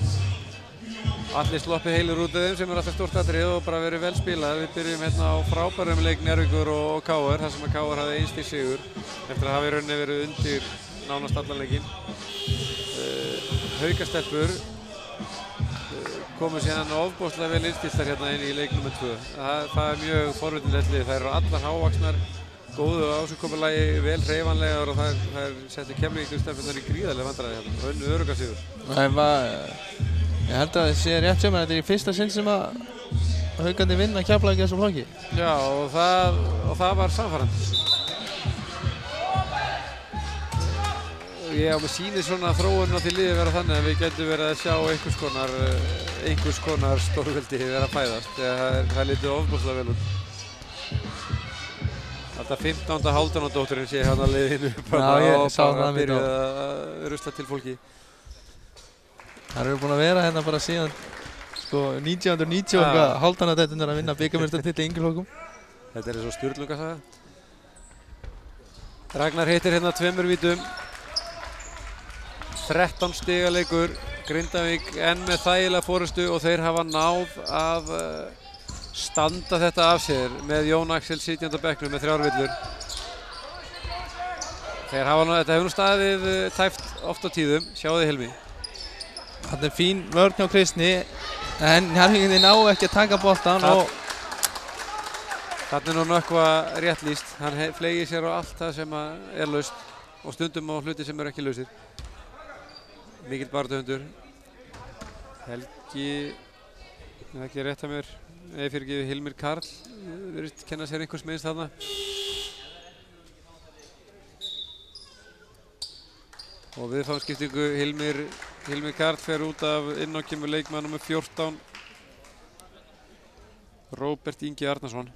Allir sloppið heilir út af þeim sem er alltaf stórt atriði og bara verið vel spilaðir. Við byrjum hérna á frábærum leik Njarðvíkur og KR, þar sem að KR hafði einst í sigur eftir að hafa í rauninni verið undir nánast allan leikinn. Haukastelpur komu síðan ofboðslega vel innstiltar hérna inn í leik nr. 2. Það er mjög forvitnilegt lið. Þær eru allar hávaxnar, góðu ásökumulagi, vel hreyfanlegar og þær settu Keflvíkingastelpurnar í gríðarlega vandræði hérna og unnu örugga sigur. Ég held að það sé rétt hjá mér, þetta er í fyrsta sinn sem að Haukarnir vinna Keflavík í þessum flokki. Já, og það var sannfærandi. Ég á mig sýnir svona þróun á því liði vera þannig að við getum verið að sjá einhvers konar stórveldi vera að fæðast. Það lítið ofboðslega vel út. Alltaf 15. Hálfdánadótturinn sé hérna að liðinu og bara byrjuð að rusla til fólki. Það eru búin að vera hérna bara síðan 1990 og eitthvað Hálfdánadættunar að vinna bikarmeistaratitil í yngri flokkum. Þetta er svo Sturlungasaga. Ragnar hittir hérna 2 vítum. 13 stiga leikur. Grindavík enn með þægilega forystu og þeir hafa náð að standa þetta af sér með Jón Axel sitjandi á bekknum með 3 villur. Þetta hefur nú staðið tæpt oft á tíðum, sjáðu Hilmi. Þetta er fín vörn hjá Kristni, en Njarðvíkingarnir ná ekki að taka boltann og þarna er nú eitthvað rétt lýst. Hann fleygir sér á allt það sem er laust og stundum á hluti sem eru ekki lausir. Mikill baráttuhundur. Helgi, það er ekki rétt að mér. Eða fyrirgefið Hilmir Karl, virðist kenna sér einhvers meðins þarna. Og viðfáðskiptingu Hilmir Karl fer út af inn á kemur leikmann nr. 14. Róbert Ingi Arnarsson.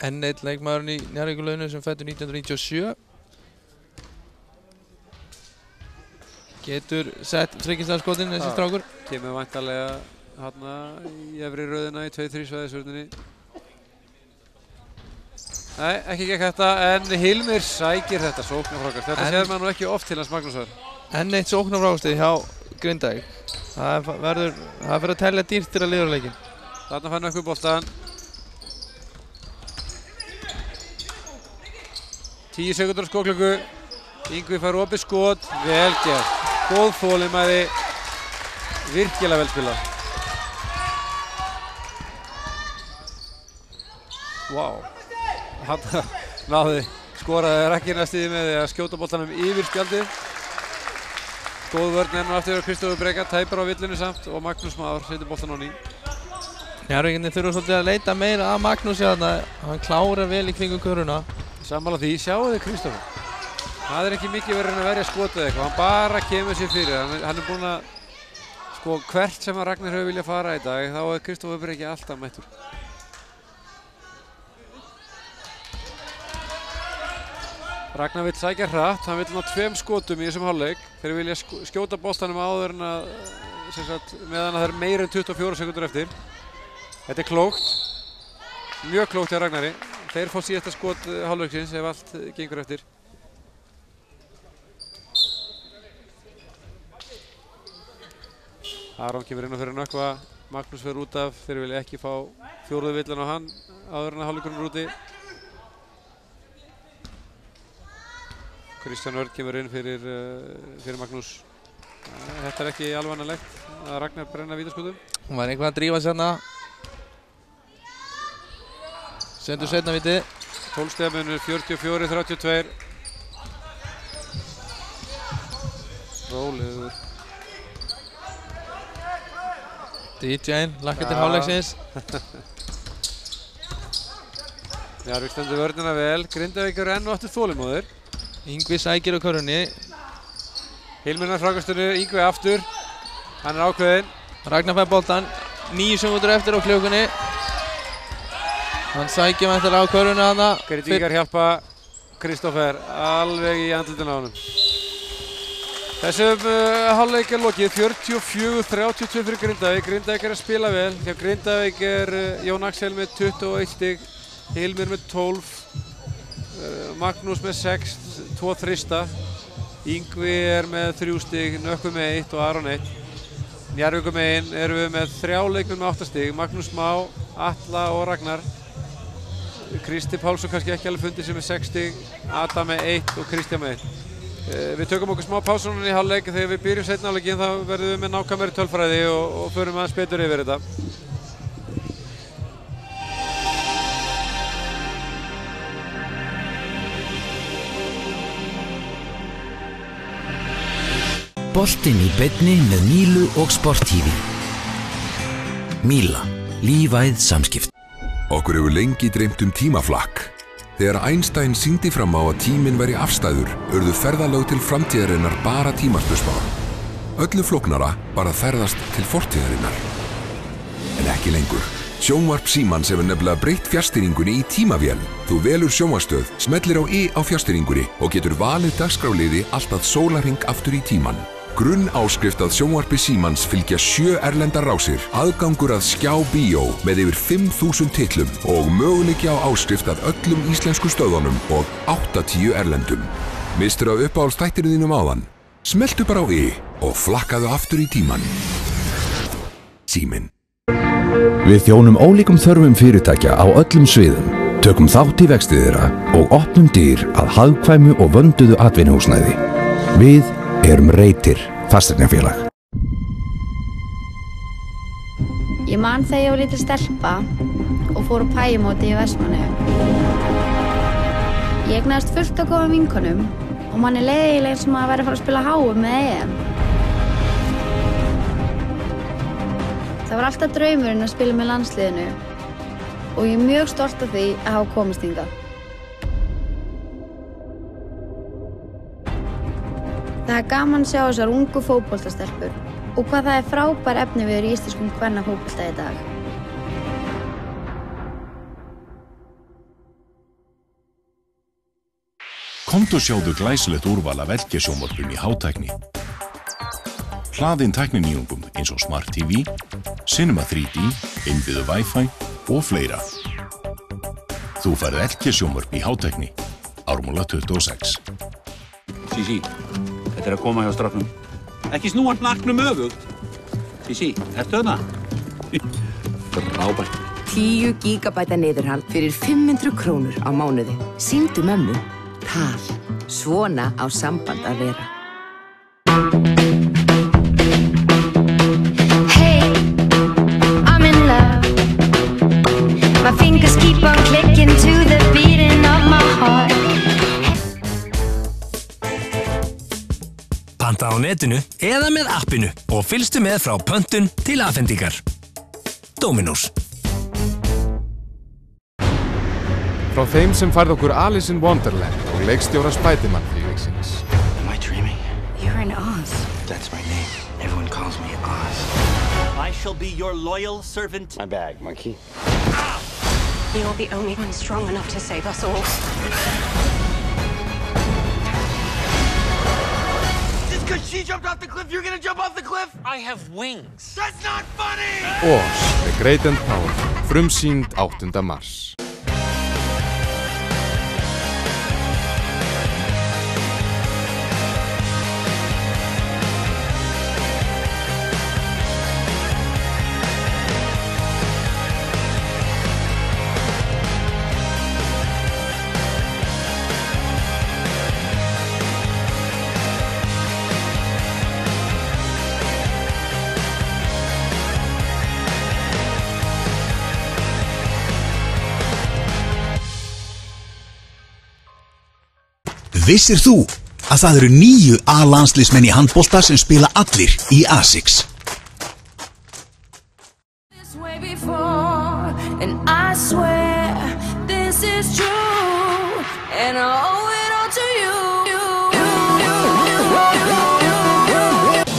Enn einn leikmaðurinn í Njarðvíkurliðinu sem fæddur 1997. Getur sett þriggjastaðarskotin þessi strákur. Kemur væntanlega hérna í efri röðina í 2-3 svæðisvörninni. Nei, ekki gekk þetta, en Hilmir sækir þetta sóknarfrákast. Þetta sér maður nú ekki oft til hans Magnúsar. Enn eitt sóknarfrákastið hjá Grindavík. Það verður að telja dýrt til að liða leikinn. Þarna fann Nökkvi boltann. 10 sekúndur á skóklöku. Yngvi fær opið skot, vel gert. Góð þolinmæði, virkilega vel spilað. Vá, hann náði Skoraði Raggi næstíði með því að skjóta boltanum yfir spjaldið. Góð vörn nú aftur á Kristofur Breka, tæpar á villinu samt og Magnús Már setur boltan á ný. Njarðvíkingarnir þurfa svolítið að leita meira að Magnúsi þarna. Hann klárar vel í kringum köruna. Sammála því, sjáu þið Kristofur. Það er ekki mikið verið að verja skotið eitthvað, hann bara kemur sér fyrir. Hann er búinn að, sko, hvert sem að Ragnar hefur viljað fara í dag, þá er Kristofur Breki alltaf mættur. Ragnar vill sækja hratt, hann vill ná 2 skotum í þessum hálfleik. Þeir vilja skjóta boltanum áður en að, meðan að það er meira en 24 sekundur eftir. Þetta er klókt, mjög klókt hjá Ragnari. Þeir fá síðasta skot hálfleiksins ef allt gengur eftir. Aron kemur inn á fyrir nökkva, Magnús fer út af, þeir vilja ekki fá 4. villan á hann áður en að hálfleikurinn er úti. Kristján Örn kemur inn fyrir Magnús. Þetta er ekki alvanalegt að Ragnar brenna vítaskotum. Hún var eitthvað að drífa sér hérna. Sendur seinna víti. 12 stiga munur, 44-32. Rólegur. DJ-inn, lakka til hálfleiksins. Njarðvík stendur vörnina vel, Grindavík eru enn og aftur þolinmóðir. Yngvi sækir á körunni. Hilmir á frákastinu, Yngvi aftur. Hann er ákveðinn. Ragnar fær boltan, 9 sekúndur eftir á klukkunni. Hann sækir væntanlega á köruna hana. Grindvíkingar hjálpa Kristófer alveg í andlitinu á honum. Þessum hálfleik er lokið, 44-32 fyrir Grindavík. Grindavík er að spila vel. Hjá Grindavík er Jón Axel með 21 stig, Hilmir með 12, Magnús með 6, 2 þrista. Yngvi er með 3 stig, Nökkvi með 1 og Aron 1. Njarðvíkur megin erum við með 3 leikmenn með 8 stig, Magnús Má, Atla og Ragnar. Kristi Pálsson kannski ekki alveg fundið sem með 6 stig, Adam með 1 og Kristján með 1. Við tökum okkur smá pásunum í hálfleik. Þegar við byrjum seinna hálfleikinn þá verðum við með nákvæmari tölfræði og förum aðeins betur yfir þetta. Boltinn í beinni með Mílu og Sport TV. Míla, lífæð samskipt. Okkur hefur lengi dreymt tímaflakk. Þegar Einstein sýndi fram á að tíminn væri afstæður, urðu ferðalög til framtíðarinnar bara tímaspursmál. Öllu flóknara var að ferðast til fortíðarinnar. En ekki lengur. Sjónvarp Símans hefur nefnilega breytt fjarstýringunni í tímavél. Þú velur sjónvarpsstöð, smellir á á fjarstýringunni og getur valið dagskráliði allt að sólarhring aftur í tímann. Grunn áskrift að sjónvarpi Símans fylgja 7 erlendar rásir, aðgangur að Skjá Bíó með yfir 5.000 titlum og möguleiki á áskrift að öllum íslensku stöðunum og 80 erlendum. Mistur af uppáhaldsþættinum þínum áðan? Smelltu bara á og flakkaðu aftur í tímann. Síminn. Við þjónum ólíkum þörfum fyrirtækja á öllum sviðum, tökum þátt í vexti þeirra og opnum dyr að hagkvæmu og vönduðu atvinnuhúsnæði. Við erum Reitir fasteignafélag. Ég man þegar ég var lítil stelpa og fór á pæjumóti í Vestmannaeyjum. Ég eignaðist fullt af góðum vinkonum og manni leið eiginlega eins og maður væri að fara að spila HM með EM. Það var alltaf draumurinn að spila með landsliðinu og ég er mjög stolt af því að hafa komist hingað. Það er gaman að sjá þessar ungu fótboltastelpur og hvað það er frábær efniviður í íslenskum kvennafótbolta í dag. Komdu og sjáðu glæsilegt úrval af LG-sjónvarpum í hátækni. Hlaðinn tækninýjungum eins og Smart TV, Cinema 3D, innbyggðu Wi-Fi og fleira. Þú færð LG-sjónvarp í hátækni, Ármúla 26. Sísí, þetta er að koma hjá stráknum. Ekki snúa hnakknum öfugt. Sísí, ertu þarna? Frábært. 10 gigabæta niðurhald fyrir 500 krónur á mánuði. Sýndu mömmu tal. Svona á samband að vera. Hey, I'm in love. My fingers keep on clicking to the beating of my heart. netinu eða með appinu og fylgstu með frá pöntun til afhendingar. Dominos. Frá þeim sem færði okkur Alice in Wonderland og leikstjóra Spiderman þríleiksins. Am I dreaming? You're in Oz. That's my name. Everyone calls me Oz. I shall be your loyal servant. My bag, monkey. You're the only one strong enough to save us all. Just because she jumped off the cliff, you're gonna jump off the cliff? I have wings. That's not funny! Oz, The Great and Powerful, frumsýnd 8. mars. Vissir þú að það eru 9 A-landsliðsmenn í handbolta sem spila allir í A6?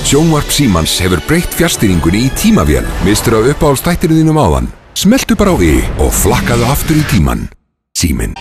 Sjónvarp Símans hefur breytt fjarstýringunni í tímavél. Mistur af uppáhaldsþættinum þínum áðan? Smelltu bara á I og flakkaðu aftur í tíman. Síminn.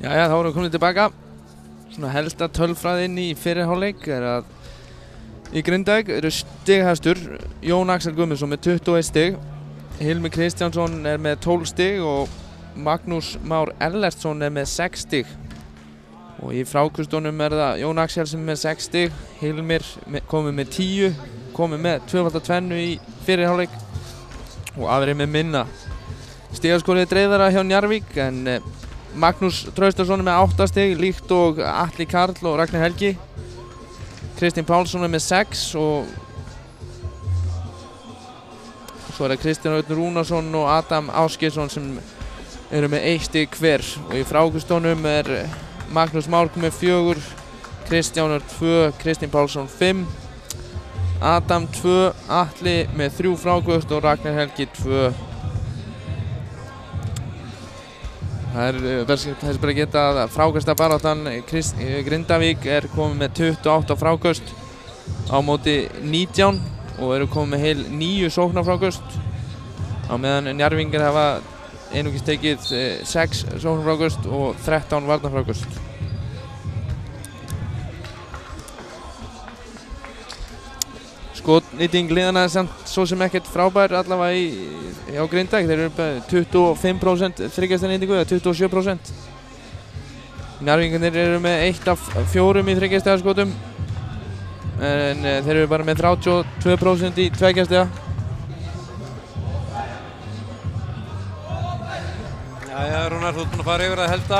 Jæja, þá erum við komin tilbaka. Svona helsta tölfræðin í fyrri hálfleik er að í Grindavík eru stighæstur Jón Axel Guðmundsson með 21 stig, Hilmir Kristjánsson er með 12 stig og Magnús Már Ellertsson er með 6 stig. Og í frákustunum er það Jón Axel sem er með 6 stig, Hilmir komið með 10, komið með 2-2 í fyrri hálfleik og aðrir með minna. Stigaskorið dreifðara hjá Njarðvík en Magnús Traustason er með 8 stig, líkt og Atli Karl og Ragnar Helgi. Kristinn Pálsson er með 6 og svo er það Kristinn Örn Rúnarsson og Adam Ásgeirsson sem eru með 1 stig hver og í frákastónum Magnús Már með 4, Kristján 2, Kristinn Pálsson 5, Adam 2, Atli með 3 fráköst og Ragnar Helgi 2. Það þess bara að geta að frákastabaráttan Grindavík komið með 28 fráköst á móti 19 og eru komið með heil 9 sóknarfráköst á meðan Njarðvíkingar hafa einungis tekið 6 sóknarfráköst og 13 varnarfráköst. Skotnýting liðanna samt svo sem ekkert frábær allavega á Grindavík. Þeir eru 25% þriggjastaðnýtingu eða 27%. Njarðvíkingarnir eru með 1 af 4 í þriggjastaðaskotum en þeir eru bara með 32% í tveggjastaða. Jæja, Rúnar, þú ert búinn að fara yfir að helda.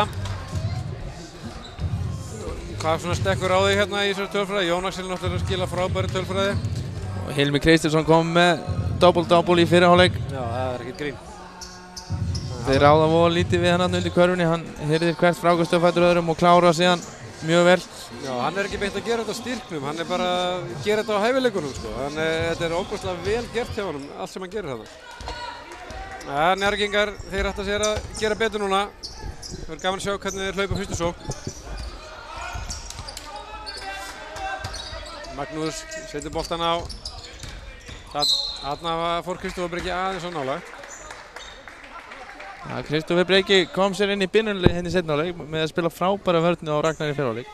Hvað svona stekkur á þig hérna í þessari tölfræði? Jón Axel náttúrulega að skila frábæri tölfræði. Og Hilmir Kristinsson kom með double í fyrri hálfleik. Já, það er ekkert grín. Þeir ráða voða lítið við hann undir körfunni. Hann hirðir hvert frákast á fætur öðrum og klárar síðan mjög vel. Já, hann er ekki beint að gera þetta á styrknum. Hann er bara að gera þetta á hæfileikunum, sko. Þetta er óbúslega vel gert hjá honum, allt sem hann gerir þarna. Njarðvíkingar, þeir ætla sér að gera betur núna. Það verður gaman að sjá hvernig þeir hlaupa fyrstu sókn. Magnús setur boltan á. Þarna fór Kristoffer Breki aðeins á nálægt. Ja, Kristoffer Breki kom sér inn í byrjunarliðið hérna í seinni hálfleik með að spila frábæra vörn á Ragnar í fyrri hálfleik.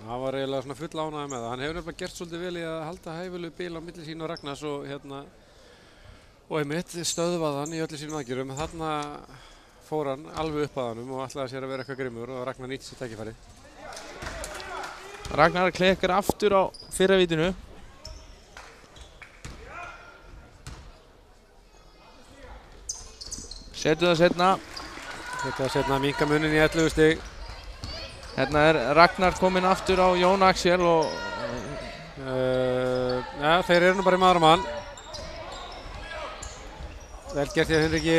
Það var eiginlega svona full ánægður með það. Hann hefur nefnilega gert svolítið vel í að halda hæfilegu bil á milli sín og Ragnars og einmitt stöðvað hann í öllu sínum aðgerðum. Þarna fór hann alveg upp að hannum og ætlaði sér að vera eitthvað grimmur og Ragnar nýtti sér tækifærið. Ragnar klekkar aftur á fyrra vítinu. Setur það setna. Setur það setna, minnka munin í 11 stig. Hérna Ragnar kominn aftur á Jón Axel og ja, þeir eru nú bara í maður og mann. Vel gert hjá Hinriki.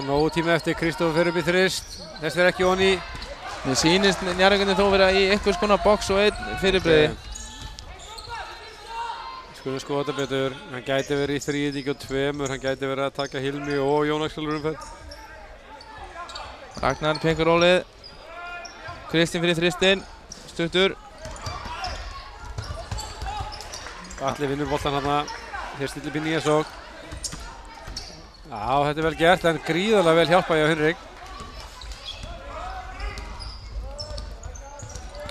Nógu tíma eftir, Kristoffer fer upp í þrist. Þess er ekki onni. Mér sýnist Njarðvíkingarnir þó vera í einhvers konar box og einn fyrirbreiði. Skulum skoða þetta betur. Hann gæti verið í 3-2, hann gæti verið að taka Hilmi og Jón Axel umferð. Ragnar pekur rólið. Kristinn fyrir þristinn. Stuttur. Atli vinnur boltan hérna. Þeir stillir upp í nýja sókn. Já, þetta er vel gert en gríðarlega vel hjálpað hjá Hinrik.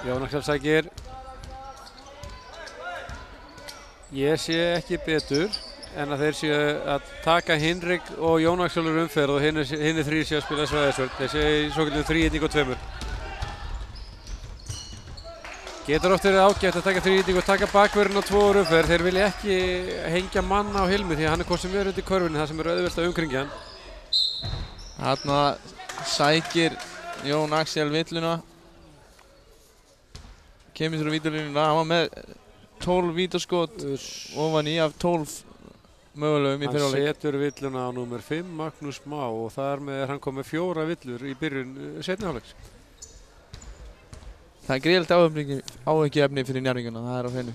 Jón Axel sækir. Ég sé ekki betur en að þeir séu að taka Hinrik og Jón Axel úr umferð og hinir þrír séu að spila svæðisvörn. Þeir séu í svokölluðum 3-1-2. Getur oft verið ágætt að taka 3-1 og taka bakverðin á 2 úr umferð. Þeir vilja ekki hengja mann á Hilmi því að hann er hvort sem verið út í körfunni þar sem er auðvelt að umkringja hann. Þarna sækir Jón Axel villuna. Kemur sér á vítalínuna. Hann var með 12 vítaskot ofan í af 12 mögulegum í fyrra hálfleik. Hann setur villuna á númer 5, Magnús Má, og þar með hann kom með 4 villur í byrjun seinni hálfleiks. Það er gríðilegt áhyggjuefni fyrir Njarðvíkingana, það er á hreinu.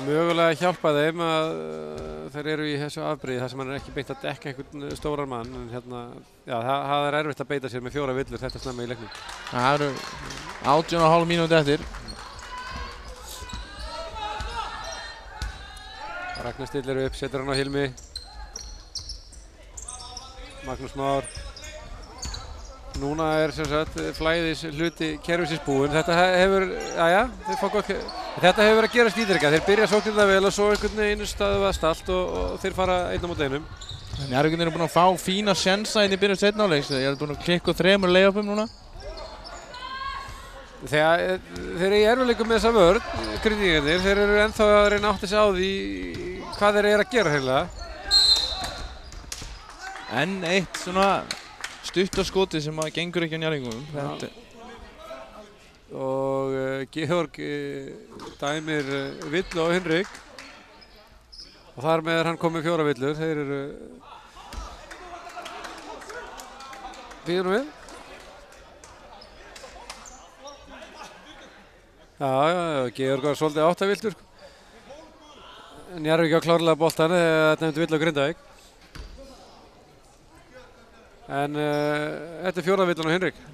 Mögulega hjálpa þeim að þeir eru í þessu afbrigði þar sem hann er ekki beint að dekka einhvern stóran mann en hérna, já, það er erfitt að beita sér með 4 villur þetta snemma í leiknum. Það eru 18,5 mínúti eftir. Ragnar stillir upp, setur hann á Hilmi. Magnús Már. Núna er sem sagt flæðis hluti kerfisins búinn. Þetta hefur, þetta hefur verið að gerast ítreka. Þeir byrja sóknirlega vel og svo einhvern veginn stöðvast allt og þeir fara einn á móti einum. Njarðvíkingarnir eru búin að fá fína sjensa inn í byrjun seinni hálfleiks. Ég er búin að klikka á 3 layupum núna. Þeir eru í erfiðleikum með þessa vörn, Grindvíkingarnir. Þeir eru ennþá að reyna að átta sig á því hvað þeir eru að gera hreinlega. Enn eitt svona stuttaskoti sem að gengur ekki á Njarðvíkingum. Og Georg dæmir villu á Hinrik. Og þar með hann komið 4 villur. Þeir eru... Býðum við. Já, Georg var svolítið 8 villur. Njarðvík á klárlega boltan þegar þetta nefndi vill á Grindavík. En þetta 4 villan á Hinrik.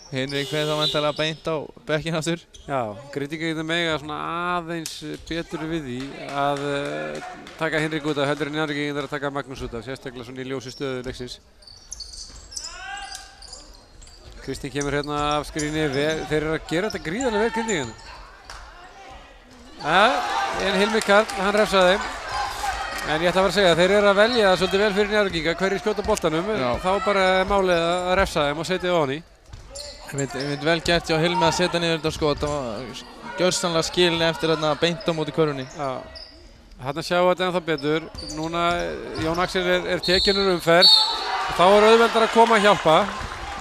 Hinrik feið þá vantarlega beint á bekkinn aftur. Já, Grindvíkingar mega svona aðeins betur við því að taka Hinrik út af heldur en Njarðvíkingar að taka Magnús út af, sérstaklega svona í ljósi stöðu leiksins. Kristinn kemur hérna af skríni, þeir eru að gera þetta gríðarlega vel Grindvíkingarnir. En Hilmir Karl, hann refsaði þeim. En ég ætla að segja að þeir eru að velja svolítið vel fyrir Njarðvíkinga hverjir skjóta boltanum, þá bara málið að refsa þeim og setja það ofan í. Ég veit vel gert hjá Hilmi að setja niður þetta skot og gjörsamlega skilin eftir þarna beint á móti körfunni. Já, þarna sjáum við þetta ennþá betur. Núna Jón Axel er tekinn úr umferð og þá er auðveldar að koma að hjálpa.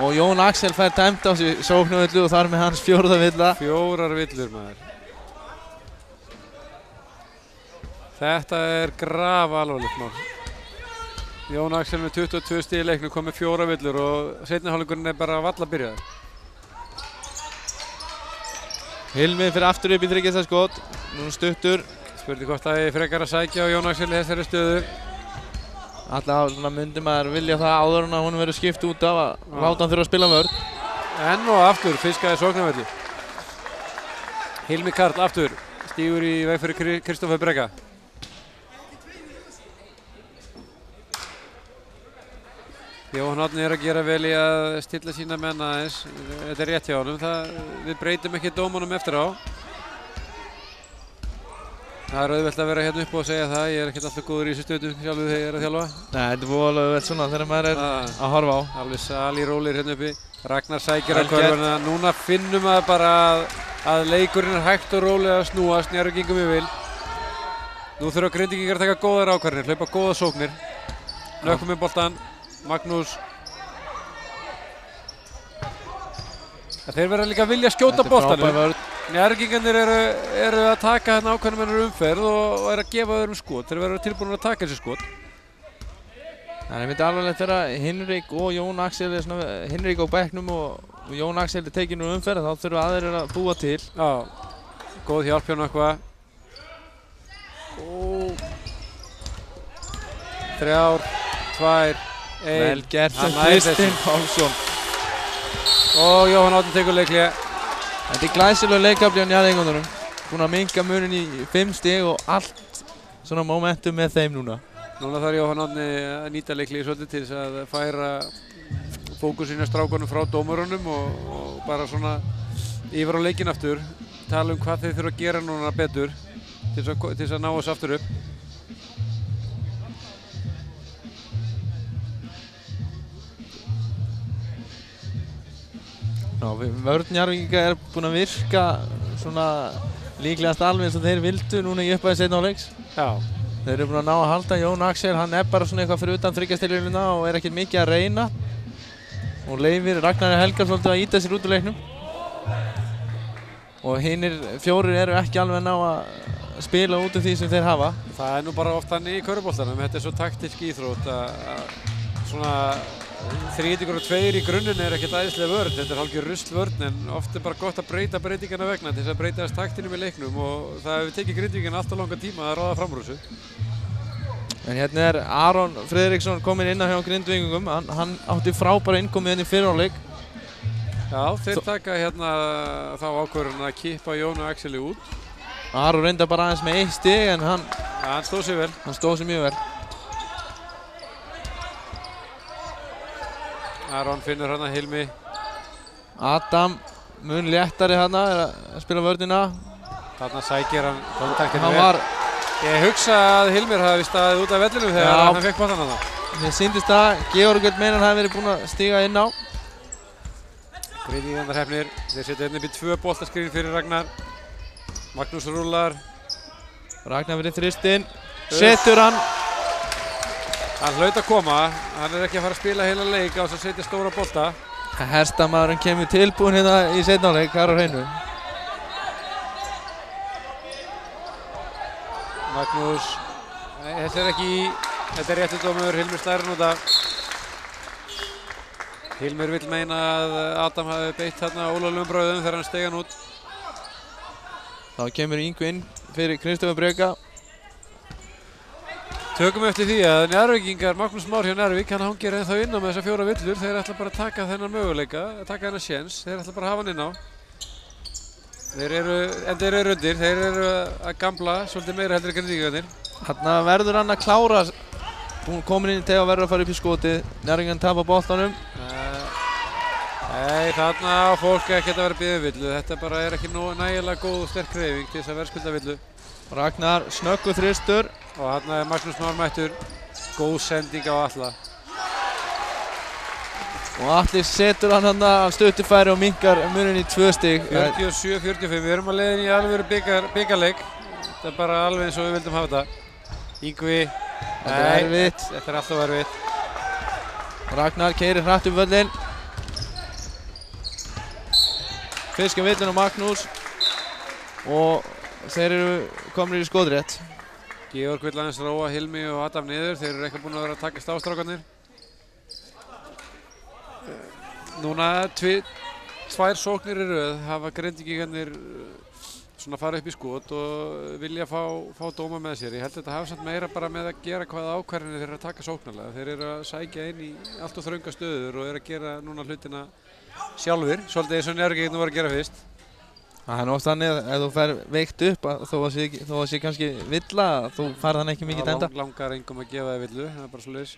Og Jón Axel fær dæmt á sig sóknarvillu og þar með hans 4. villa. 4 villur maður. Þetta er grafalvarlegt mál. Jón Axel með 22 stig í leiknum kom með 4 villur og seinni hálfleikurinn er bara valla byrjaður. Hilmi fyrir aftur upp í þriggjastaskot, núna stuttur. Spurði hvort að ég frekar að sækja á Jón Axel í þessari stöðu. Alltaf myndi maður vilja það áður en að hún verður skipt út af að láta hann þurfa að spila vörn. Enn og aftur fiskaði sóknarvelli. Hilmi Karl aftur, stígur í veg fyrir Kristoffer Brega. Jóhann Árni er að gera vel í að stilla sína menn aðeins. Þetta er rétt hjá honum. Við breytum ekki dómunum eftir á. Það er auðvelt að vera hérna upp og segja það. Ég er ekkert alltaf góður í þessu stöðu sjálfu þegar ég er að þjálfa. Nei, þetta er voðalega auðvelt svona þegar maður er að horfa á. Alveg sali rólir hérna uppi. Ragnar sækir að körfuna. Núna finnum við bara að leikurinn er hægt og rólega að snúast. Njarðvíkingum við vil. Nú þurfa Grindvíkingar að taka góðar ákvarðanir, hlaupa góða sóknir. Nökkum með boltan. Magnús. Þeir verða líka að vilja skjóta boltanum. Njarðvíkingarnir eru að taka hérna ákveðnum ennur umferð og er að gefa öðrum skot. Þeir verða tilbúinir að taka þessi skot. Það er myndið alvarlegt þegar Hinrik og Jón Axel er svona, Hinrik á bekknum og Jón Axel er tekinn úr umferð, þá þurfa aðrir að búa til. Já, góð hjálp hérna eitthvað. 3, 2, 1. Vel gert sem Kristinn Pálsson. Og Jóhann Árni tekur leiklega. Þetta er glæsilegur leikafli á Njarðvíkingunum. Búinn að minnka munin í 5 stig og allt svona momentum með þeim núna. Núna þarf Jóhann Árni að nýta leiklega svolítið til þess að færa fókusinn á strákunum frá dómurunum og bara svona yfir á leikinn aftur. Tala hvað þeir þurfa að gera núna betur til þess að ná oss aftur upp. Vörn Njarðvíkinga er búinn að virka svona líklegast alveg eins og þeir vildu núna í upphafi seinni hálfleiks. Já. Þeir eru búinn að ná að halda Jón Axel, hann er bara svona eitthvað fyrir utan þryggjastililuna og er ekkert mikið að reyna. Og leyfir Ragnar Helgar svolítið að ýta sér út úr leiknum. Og hinir 4 eru ekki alveg að ná að spila út af því sem þeir hafa. Það er nú bara oft þannig í körfuboltanum, þetta er svo taktísk íþrótt að svona 3 og 2 í grunninn er ekkert æðislega vörn, þetta er hálfgerð rusl vörn en oft er bara gott að breyta breytingarna vegna til þess að breyta taktinum í leiknum og það hefur tekið Grindvíkina alltaf langa tíma að ráða fram úr þessu. En hérna er Aron Friðriksson kominn inn á hjá Grindvíkingum, hann átti frábæra innkomið henni fyrir hálfleik. Já, þeir taka hérna þá ákvörðun að kippa Jón og Axeli út. Aron reyndar bara aðeins með 1 stig en hann stóð sig vel. Hann stóð sig mjög vel. Aron finnur hana Hilmi. Adam mun léttari hana, er að spila vörnina. Þarna sækir hann kontaktinu vel. Ég hugsa að Hilmir hafi staðið út af vellinum þegar hann fekk boltann hana. Mér sýndist að Georg meinar hafi verið búinn að stíga inn á. Grindvíkingar hefnir. Þeir setja inn upp í 2 boltaskrín fyrir Ragnar. Magnús rúlar. Ragnar fyrir þristinn. Setur hann. Hann hlaut að koma, hann er ekki að fara að spila heila leik á þess að setja stóra bolta. Hestamaðurinn kemur tilbúinn hérna í seinni hálfleik, þar á hreinu. Magnús. Nei, þetta er réttu dómur, Hilmir slær út af. Hilmir vill meina að Adam hafi beitt þarna ólöglegum brögðum þegar hann steig hann út. Þá kemur Yngvi inn fyrir Kristoffer Breka. Tökum eftir því að Njarðvíkingar, Magnús Már hjá Njarðvík, hann hangir ennþá inn á með þessar 4 villur. Þeir ætla bara að taka þennan möguleika, taka þennan séns. Þeir ætla bara að hafa hann inn á. Þeir eru undir, þeir eru að gambla svolítið meira heldur en Grindvíkingarnir. Þarna verður hann að klára, komin inn í teg og verður að fara upp í skotið. Njarðvíkingar tapar boltanum. Nei, þarna á fólk ekki að vera biðið villu. Þetta bara er ekki nægilega góð og sterk hreyfing til þess að verðskulda villu. Ragnar snöggur þristur. Og þarna er Magnús Már mættur. Góð sending á Alla. Og Atli setur hann hann að stuttifæri og minkar munin í 2 stig. 47-45, við erum að leiðin í alvöru bikarleik. Þetta er bara alveg eins og við vildum hafa þetta. Yngvi. Þetta er erfitt. Þetta er alltaf erfitt. Ragnar keyrir hratt um völlinn. Fiskar villin á Magnús. Og þeir eru komnir í skotrétt. Georg vill aðeins róa Hilmi og Adam niður. Þeir eru ekki búin að vera að takast á strákarnir. Núna 2 sóknir í röð hafa Grindvíkingarnir svona farið upp í skot og vilja fá dóma með sér. Ég held að þetta hafa samt meira bara með að gera hvaða ákvarðanir þeir eru að taka sóknarlega. Þeir eru að sækja inn í allt og þrönga stöður og eru að gera núna hlutina sjálfur. Svolítið eins og Njarðvíkingarnir voru að gera fyrst. Það er oft þannig að ef þú fer veikt upp þó að sé kannski villa, þú færð hann ekki mikið dæmda. Það langar engum að gefa þig villu, það er bara svoleiðis.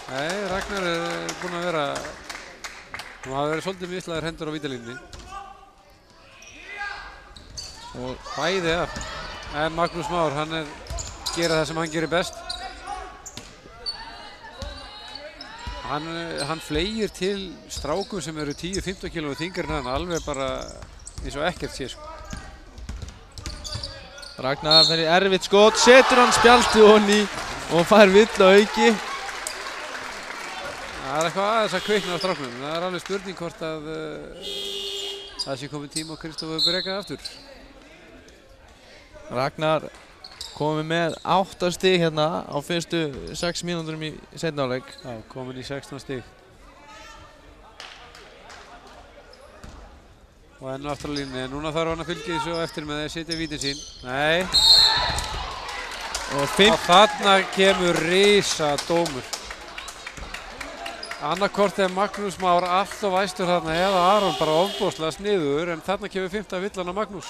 Nei, Ragnar er búinn að vera, nú hafa verið svolítið mislaðir hendur á vítalínunni. Og bæði af. En Magnús Már, hann gera það sem hann gerir best. Hann fleygir til strákum sem eru 10-15 kg þyngri en hann, alveg bara eins og ekkert sé sko. Ragnar fyrir erfitt skot, setur hann spjaldið honni og fær vill á auki. Það er eitthvað aðeins að kvikna á stráknum. Það er alveg spurning hvort að það sé komið tíma á Kristoffer Breka aftur. Ragnar komið með 8 stig hérna á fyrstu 6 mínúturum í seinni hálfleik. Já, komin í 16 stig. Og enn aftur á línunni. Núna þarf hann að fylgja þessu eftir með að setja vítin sín. Nei. Og þarna kemur risa dómur. Annarkort er Magnús Már alltof æstur þarna eða Aron bara ofboðslega sniður, en þarna kemur 5. villan á Magnús.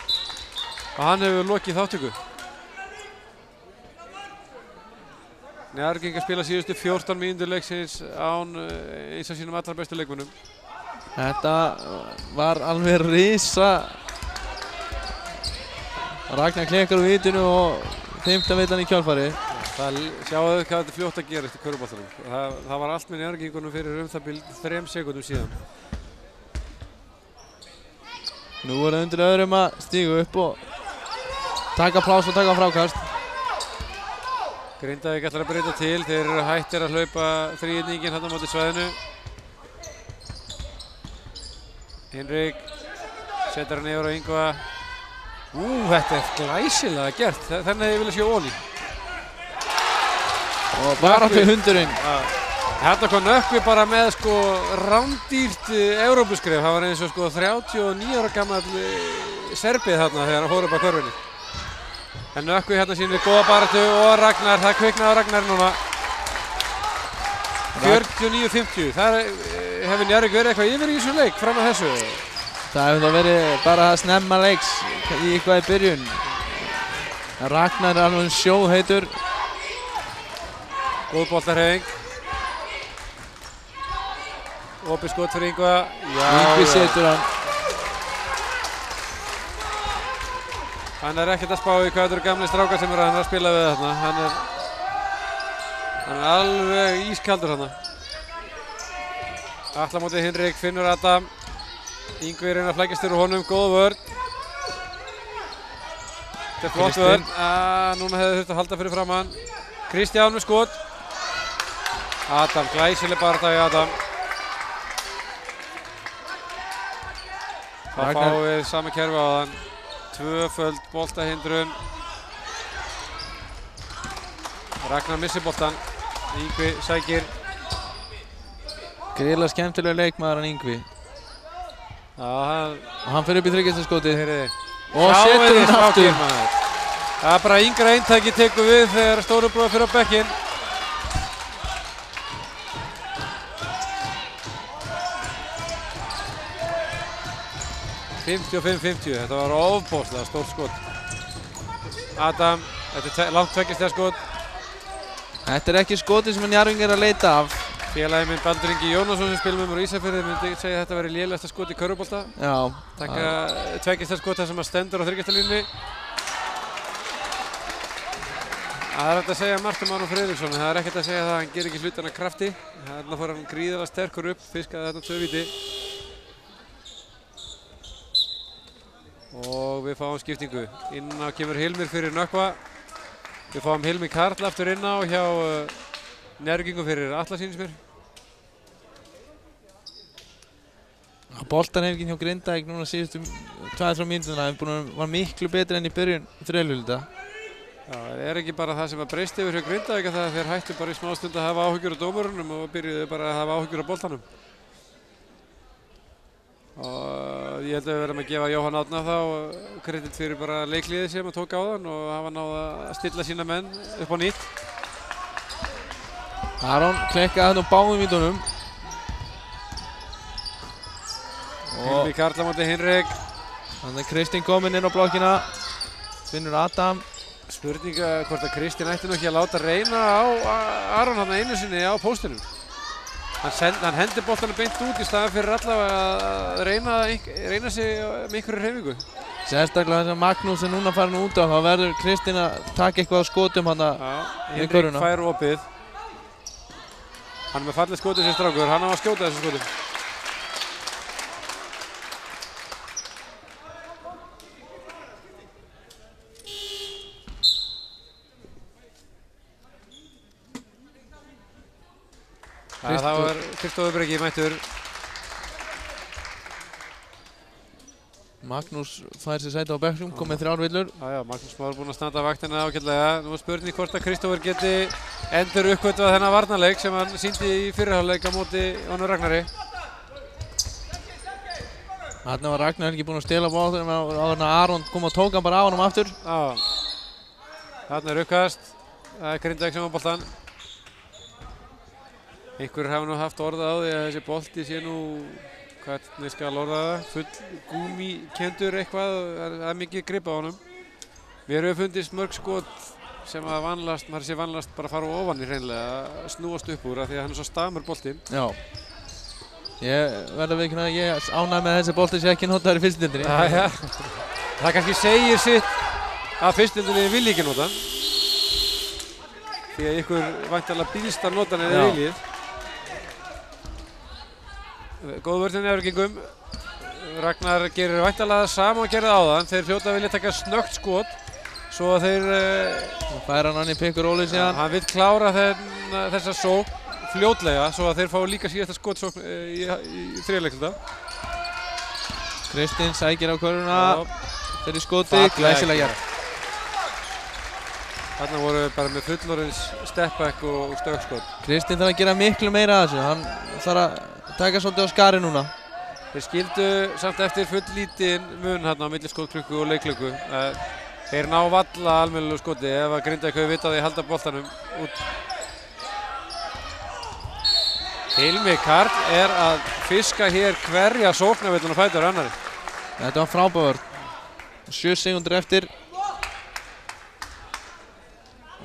Og hann hefur lokið þáttöku. Njarðvíkingar spila síðustu 14 mínútur leiksins án eins af sínum allra bestu leikmönnum. Þetta var alveg risa. Ragnar klekkar úr vitinu og 5. villan í kjálfari. Sjáðu hvað þetta er fljótt að gera eftir körfuboltanum. Það var allt með Njarðvíkingunum fyrir það bil 3 sekúndum síðan. Nú er það undir öðrum að stígu upp og taka pláss og taka frákast. Grindavík ætlar að breyta til, þeir eru hættir að hlaupa þríhyrninginn hérna á móti svæðinu. Hinrik setur hann yfir á Yngva. Þetta er glæsilega gert, þannig að ég vilja sjá Óli. Og bara fyrir hundurinn. Hérna kom Nökkvi bara með sko rándýrt Evrópuskref. Það var eins og sko 39 ára gammal serbið þarna þegar hann fór upp á körfunni. En Nökkvi hérna sýnir góða baráttu og Ragnar, það kviknaði á Ragnar núna. 49-50, það hefur Njarðvík verið eitthvað yfir í þessu leik fram að þessu. Það hefur þá verið bara að snemma leiks í eitthvað í byrjun. Ragnar er alveg sjóðheitur. Góð boltahreyfing. Opið skot fyrir Yngva. Yngvi setur hann. Hann er ekkert að spá í hvað þetta eru gamli strákar sem eru að spila við þarna. Hann er alveg ískaldur þarna. Alla móti Hinrik, finnur Adam. Yngvi reynar að flækjast yfir honum, góð vörn. Þetta er flott vörn. Núna hefði þurft að halda fyrir fram hann. Kristján með skot. Adam, glæsileg baráttu í Adam. Það fáum við sama kerfi á þann. Tvöföld boltahindrun. Ragnar missir boltan. Yngvi sækir. Gríðarlega skemmtilega leikmaður hann Yngvi. Já, hann fer upp í þriggjastaskotið. Og Sjá setur þið hann strákir, aftur. maður. Það er bara yngra eintaki tekur við þegar stóru bróðir fyrir á bekkinn. Þetta var ofboðslega stórt skot. Adam, þetta er langt tveggjastiga skot. Þetta er ekki skotið sem Njarðvíkingar er að leita af. Félagi minn Baldur Ingi Jónasson sem spilum úr Ísafirði myndi segja að þetta væri lélegasta skot í körfubolta. Já. Taka tveggjastiga skot þar sem að stendur á þriggjastaglínunni. Það er hægt að segja margt Aron Friðriksson, en það er ekkert að segja það að hann gerir ekki hlutina krafti. Þarna fór hann gríðarlega sterkur upp, fiskaði þetta 2 víti. Og við fáum skiptingu. Inn á kemur Hilmir fyrir Nökkva. Við fáum Hilmi Karl aftur inn á hjá Njarðvíkingum fyrir Atla sýnist mér. Boltanefingin hjá Grindavík núna síðustu 2-3 mínútuna var miklu betri enn í byrjun þriðjuhluta. Já, er ekki bara það sem að breyst yfir hjá Grindavík að það þeir hættu bara í smá stund að hafa áhyggjur á dómurunum og byrjuðu bara að hafa áhyggjur á boltanum. Og ég held að við verðum að gefa Jóhann Árna þá kredit fyrir bara leikliðið sem hann tók á þann og hafa náð að stilla sína menn upp á nýtt. Aron klekkaði hann á báðum vítunum. Hilmi Karl á móti Hinrik. Þannig að Kristinn kominn inn á blokkina. Finnur Adam. Spurninga hvort að Kristinn ætti nú ekki að láta reyna á Aron hann einu sinni á póstinum. Hann hendi boltanum beint út í staðan fyrir allavega að reyna sig með einhverju hreyfingu. Sérstaklega þess að Magnús er núna farin út á, þá verður Kristinn að taka eitthvað á skotum hann í köruna. Hinrik fær opið. Hann er með fallið skotið sem strákur, hann á að skjóta þessu skotum. Það var Kristófur Breki mættur. Magnús fær sér sæti á bekknum, kom með 3 villur. Já, Magnús var búinn að standa vaktina ágætlega. Nú er spurning hvort að Kristófur geti endur uppgötvað þennan varnarleik sem hann sýndi í fyrrihálfleik á móti Jóni Ragnari. Þarna var Ragnar ekki búinn að stela boltanum áður en Aron kom og tók hann bara á honum aftur. Já. Þarna er uppkast. Það er Grindavík sem á boltan. Einhverjir hafa nú haft orða á því að þessi bolti sé nú, hvernig skal orða það, full gúmíkenndur eitthvað, það er mikið grip á honum. Mér hefur fundist mörg skot sem að vanlast, maður sé vanlast bara að fara ofan í hreinlega, að snúast upp úr af því að hann er svo stamur boltinn. Já. Ég verð að viðurkenna að ég ánægð með þessi bolti sé ekki notaður í fyrstudildinni. Jæja. Það kannski segir sitt að fyrstudildinni vilji ekki nota. Því að ykkur væntanlega býðst að nota hann eða viljið. Góð vörn hjá Njarðvíkingum. Ragnar gerir væntanlega það sama og gerði áðan. Þeir hljóta að vilja taka snöggt skot svo að þeir fær hann í pikkur óli síðan. Hann vill klára þessa sókn fljótlega svo að þeir fá líka síðasta skotsókn í þriðjuleikluta. Kristinn sækir á körfuna. Þeir í skoti, glæsilega gert. Þarna voru við bara með fullorðins stepback og stökkskot. Kristinn þarf að gera miklu meira af þessu. Hann þarf að taka svolítið á skari núna. Þeir skildu samt eftir full lítinn mun hérna á milli skotklukku og leikklukku. Þeir ná valla almennilegu skoti ef að Grindavík hefur vitað því að halda boltanum út. Hilmi Karl er að fiska hér hverja sóknarvillun á fætur annari. Þetta var frábær. 7 sekúndur eftir.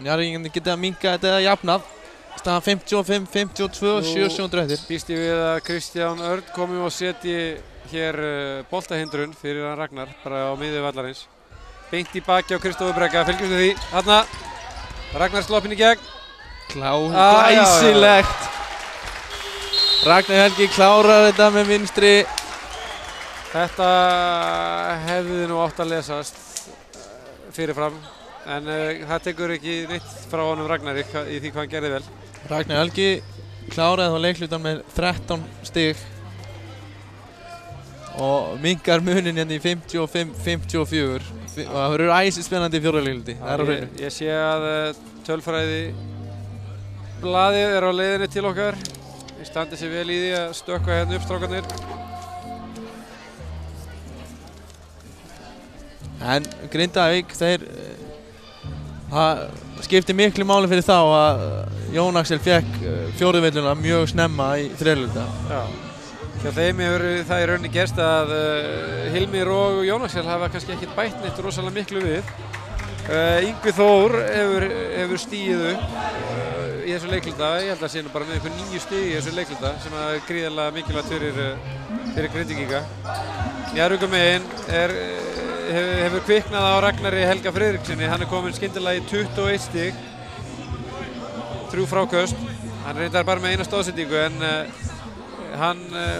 Njarðvíkingarnir geta að minnka þetta eða jafnað. Staðan 55-52, 7 sekúndur eftir. Býst ég við að Kristján Örn komi og setji hér boltahindrun fyrir hann Ragnar bara á miðju vallarins. Beint í baki á Kristófur Breka, fylgjumst við því. Þarna, Ragnar sloppinn í gegn. Glæsilegt. Ragnar Helgi klárar þetta með vinstri. Þetta hefði nú átt að lesast fyrirfram. En það tekur ekki neitt frá honum Ragnar í því hvað hann gerði vel. Ragnar Helgi kláraði þá leiklutan með 13 stig og minnkar munin hérna í 55-54 og það verður æsispennandi í fjórða leikluti. Ég sé að tölfræði Blaðið er á leiðinni til okkar. Við standið sér vel í því að stökkva hérna upp strákarnir. En Grindavík, það skipti miklu máli fyrir þá að Jón Axel fékk fjórðuvilluna mjög snemma í þriðjuleiknum. Já. Hjá þeim hefur það í rauninni gerst að Hilmir og Jón Axel hafa kannski ekkert bætt neitt rosalega miklu við. Yngvi Þór hefur stigið upp í þessu leikluta. Ég held að sé nú bara með einhver 9 stig í þessu leikluta sem er gríðarlega mikilvægt fyrir Grindvíkinga. Njarðvíkur megin hefur kviknað á Ragnari Helga Friðriksssyni. Hann er komin skyndilega í 21 stig, 3 fráköst. Hann reyndar bara með eina stóðsendingu en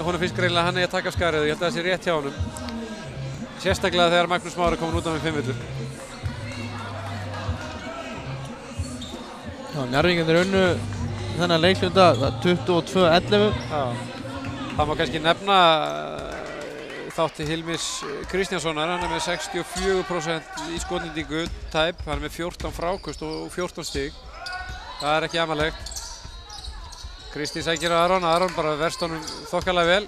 honum finnst greinilega að hann eigi að taka af skarið og ég held að það sé rétt hjá honum. Sérstaklega þegar Magnús Már er komin út af með 5 villur. Njarðvíkingarnir unnu þennan leikluta 22-11. Það má kannski nefna þátti Hilmis Kristjánssonar. Hann er með 64% í skotnýtingu tæp. Hann er með 14 fráköst og 14 stig. Það er ekki amalegt. Kristi sækir á Aron. Aron bara verst honum þokkalega vel.